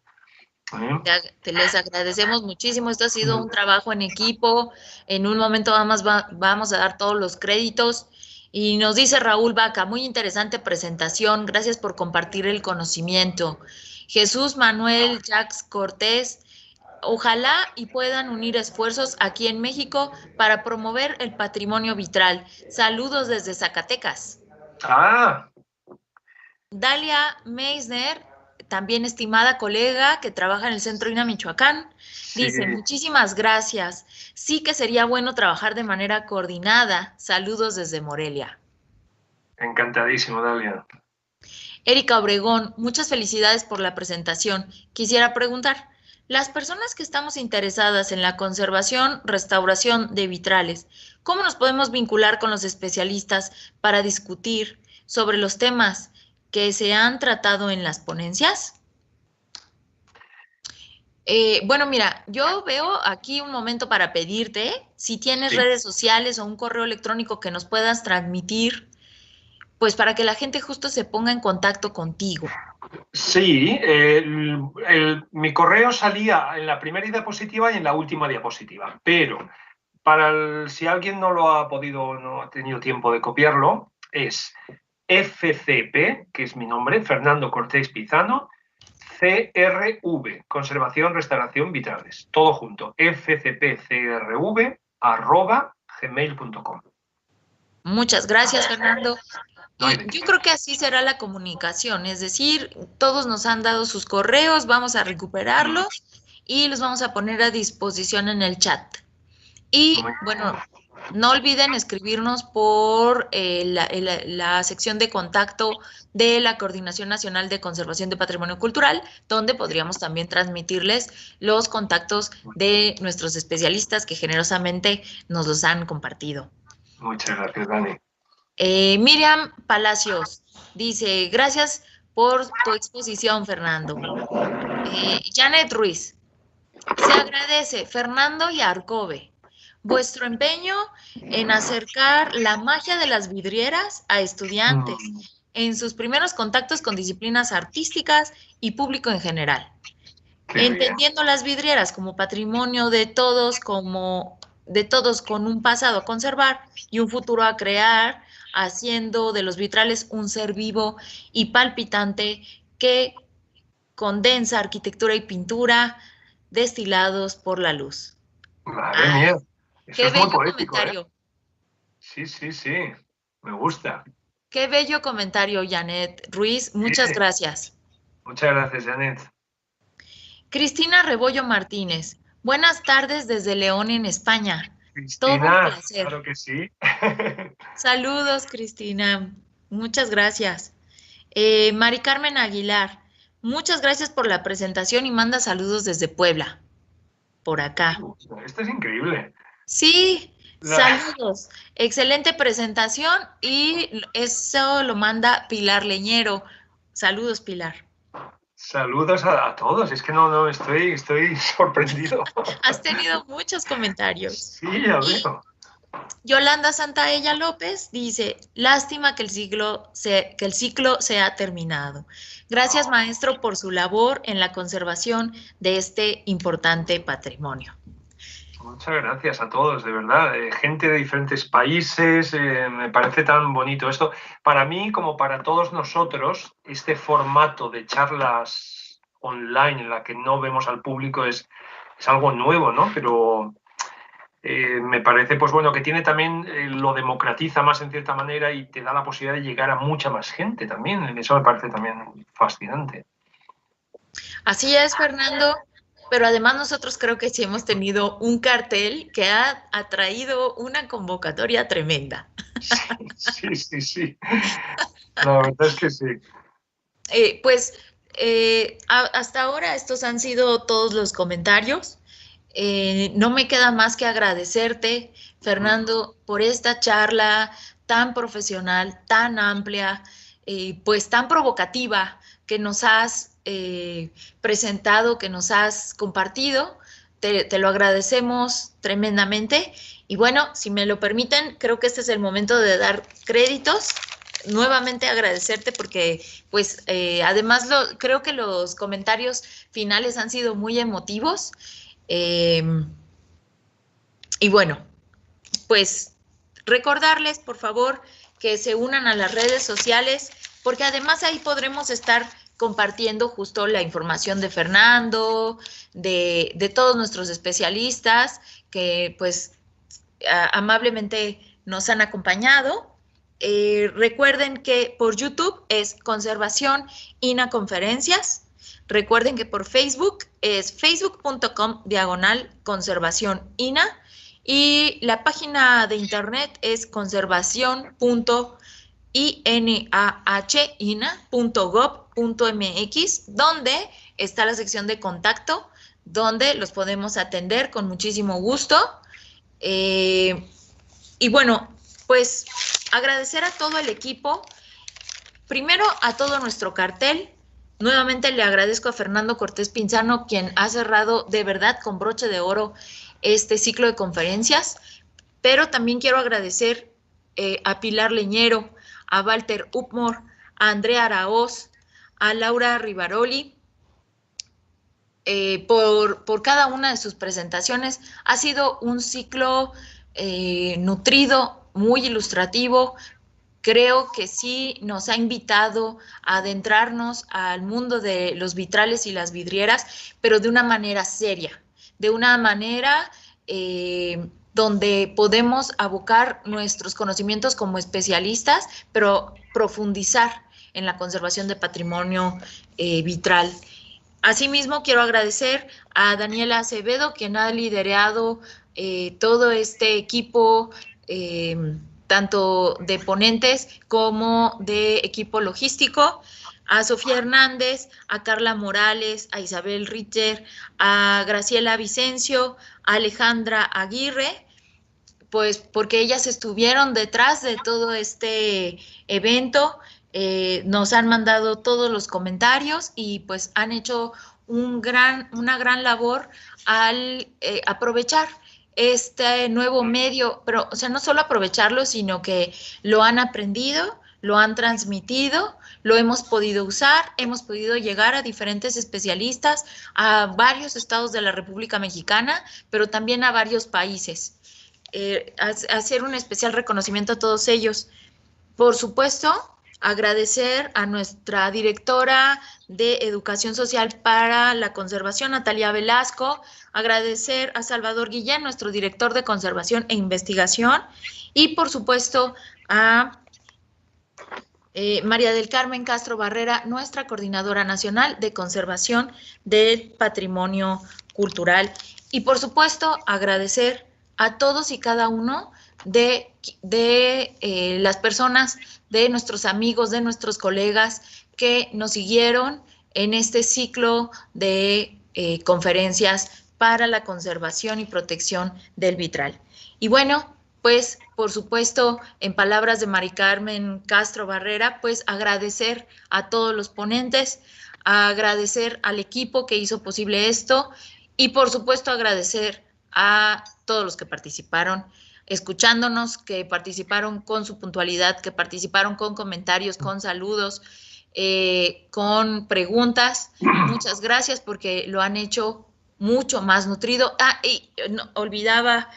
Te les agradecemos muchísimo. Esto ha sido un trabajo en equipo. En un momento vamos a dar todos los créditos. Y nos dice Raúl Vaca, muy interesante presentación. Gracias por compartir el conocimiento. Jesús Manuel Jacques Cortés, ojalá y puedan unir esfuerzos aquí en México para promover el patrimonio vitral. Saludos desde Zacatecas. Dalia Meisner, también estimada colega que trabaja en el Centro INA Michoacán, dice, muchísimas gracias. Sí que sería bueno trabajar de manera coordinada. Saludos desde Morelia. Encantadísimo, Dalia. Erika Obregón, muchas felicidades por la presentación. Quisiera preguntar, las personas que estamos interesadas en la conservación, restauración de vitrales, ¿cómo nos podemos vincular con los especialistas para discutir sobre los temas que se han tratado en las ponencias? Bueno, mira, yo veo aquí un momento para pedirte si tienes Sí. redes sociales o un correo electrónico que nos puedas transmitir, pues para que la gente justo se ponga en contacto contigo. Sí, mi correo salía en la primera diapositiva y en la última diapositiva, pero si alguien no lo ha podido, no ha tenido tiempo de copiarlo, es FCP, que es mi nombre, Fernando Cortés Pizano, CRV, Conservación, Restauración, Vitrales, todo junto, fcpcrv@gmail.com. Muchas gracias, Fernando. No hay Y de yo qué. creo que así será la comunicación, es decir, todos nos han dado sus correos, vamos a recuperarlos y los vamos a poner a disposición en el chat. Muy Y bueno, no olviden escribirnos por la sección de contacto de la Coordinación Nacional de Conservación de Patrimonio Cultural, donde podríamos también transmitirles los contactos de nuestros especialistas que generosamente nos los han compartido. Muchas gracias, Dani. Miriam Palacios dice, gracias por tu exposición, Fernando. Janet Ruiz, se agradece, Fernando y Arcove, vuestro empeño en acercar la magia de las vidrieras a estudiantes en sus primeros contactos con disciplinas artísticas y público en general, Qué bien. entendiendo las vidrieras como patrimonio de todos con un pasado a conservar y un futuro a crear, haciendo de los vitrales un ser vivo y palpitante que condensa arquitectura y pintura destilados por la luz. Madre Ay, mía, eso qué es muy bello poético, ¿eh? comentario, Sí, sí, sí, me gusta. qué bello comentario, Janet Ruiz, Sí. muchas gracias. Muchas gracias, Janet. Cristina Rebollo Martínez, buenas tardes desde León, en España. Todo un Cristina, claro placer. que sí. Saludos, Cristina. Muchas gracias. Mari Carmen Aguilar, muchas gracias por la presentación y manda saludos desde Puebla, por acá. Esto es increíble. Sí, La- saludos. Excelente presentación y eso lo manda Pilar Leñero. Saludos, Pilar. Saludos a todos. Es que no, estoy sorprendido. Has tenido muchos comentarios. Sí, ya Y veo. Yolanda Santaella López dice, lástima que que el ciclo se ha terminado. Gracias, maestro, por su labor en la conservación de este importante patrimonio. Muchas gracias a todos, de verdad. Gente de diferentes países, me parece tan bonito esto. Para mí, como para todos nosotros, este formato de charlas online en la que no vemos al público es algo nuevo, ¿no? Pero me parece, pues bueno, que tiene también, lo democratiza más en cierta manera y te da la posibilidad de llegar a mucha más gente también. Eso me parece también fascinante. Así es, Fernando, pero además nosotros creo que sí hemos tenido un cartel que ha atraído una convocatoria tremenda. Sí, sí, sí, sí. La verdad es que sí. Pues hasta ahora estos han sido todos los comentarios. No me queda más que agradecerte, Fernando, por esta charla tan profesional, tan amplia, pues tan provocativa que nos has presentado, que nos has compartido. Te lo agradecemos tremendamente. Y bueno, si me lo permiten, creo que este es el momento de dar créditos. Nuevamente agradecerte porque, pues, además creo que los comentarios finales han sido muy emotivos. Eh, y bueno, pues recordarles, por favor, que se unan a las redes sociales, porque además ahí podremos estar compartiendo justo la información de Fernando, de todos nuestros especialistas que pues amablemente nos han acompañado. Recuerden que por YouTube es Conservación INA Conferencias. Recuerden que por Facebook es facebook.com/conservación INA y la página de internet es conservación.inah.gov.mx, donde está la sección de contacto, donde los podemos atender con muchísimo gusto. Y bueno, pues agradecer a todo el equipo, primero a todo nuestro cartel, Nuevamente le agradezco a Fernando Cortés Pinzano, quien ha cerrado de verdad con broche de oro este ciclo de conferencias, pero también quiero agradecer a Pilar Leñero, a Walter Upmore, a Andrea Araoz, a Laura Rivaroli, por cada una de sus presentaciones. Ha sido un ciclo nutrido, muy ilustrativo. Creo que sí nos ha invitado a adentrarnos al mundo de los vitrales y las vidrieras, pero de una manera seria, de una manera donde podemos abocar nuestros conocimientos como especialistas, pero profundizar en la conservación de patrimonio vitral. Asimismo, quiero agradecer a Daniela Acevedo, quien ha liderado todo este equipo, tanto de ponentes como de equipo logístico, a Sofía Hernández, a Carla Morales, a Isabel Richter, a Graciela Vicencio, a Alejandra Aguirre, pues porque ellas estuvieron detrás de todo este evento, nos han mandado todos los comentarios y pues han hecho una gran labor al aprovechar este nuevo medio, pero o sea, no solo aprovecharlo, sino que lo han aprendido, lo han transmitido, lo hemos podido usar, hemos podido llegar a diferentes especialistas, a varios estados de la República Mexicana, pero también a varios países. Hacer un especial reconocimiento a todos ellos. Por supuesto, agradecer a nuestra directora de Educación Social para la Conservación, Natalia Velasco, agradecer a Salvador Guillén, nuestro director de Conservación e Investigación, y por supuesto a María del Carmen Castro Barrera, nuestra coordinadora nacional de conservación del patrimonio cultural. Y por supuesto, agradecer a todos y cada uno de las personas, de nuestros amigos, de nuestros colegas que nos siguieron en este ciclo de conferencias para la conservación y protección del vitral. Y bueno, pues por supuesto, en palabras de Mari Carmen Castro Barrera, pues agradecer a todos los ponentes, agradecer al equipo que hizo posible esto y por supuesto agradecer a todos los que participaron escuchándonos, que participaron con su puntualidad, que participaron con comentarios, con saludos, con preguntas. Muchas gracias porque lo han hecho mucho más nutrido. Ah, y no, olvidaba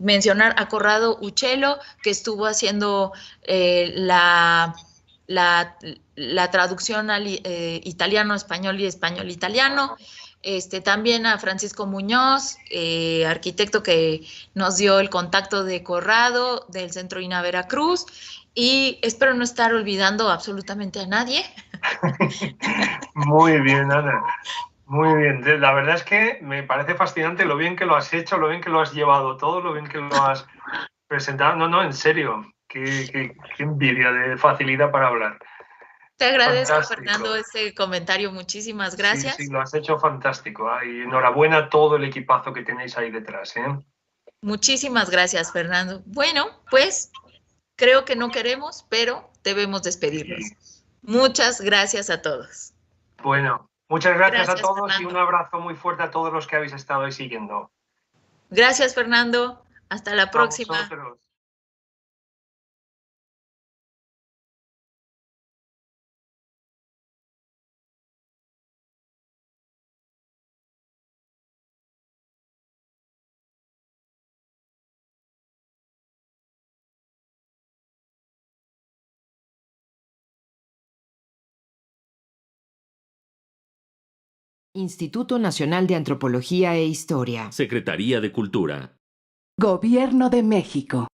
mencionar a Corrado Uccello, que estuvo haciendo la traducción al italiano-español y español-italiano. También a Francisco Muñoz, arquitecto que nos dio el contacto de Corrado, del Centro INA Veracruz, y espero no estar olvidando absolutamente a nadie. Muy bien, Ana. Muy bien. La verdad es que me parece fascinante lo bien que lo has hecho, lo bien que lo has llevado todo, lo bien que lo has presentado. No, en serio. Qué envidia de facilidad para hablar. Te agradezco, fantástico. Fernando, ese comentario. Muchísimas gracias. Sí, lo has hecho fantástico. Y enhorabuena a todo el equipazo que tenéis ahí detrás. Muchísimas gracias, Fernando. Bueno, pues creo que no queremos, pero debemos despedirnos. Sí. Muchas gracias a todos. Bueno, muchas gracias a todos, Fernando. Y un abrazo muy fuerte a todos los que habéis estado ahí siguiendo. Gracias, Fernando. Hasta la próxima. Vosotros. Instituto Nacional de Antropología e Historia. Secretaría de Cultura. Gobierno de México.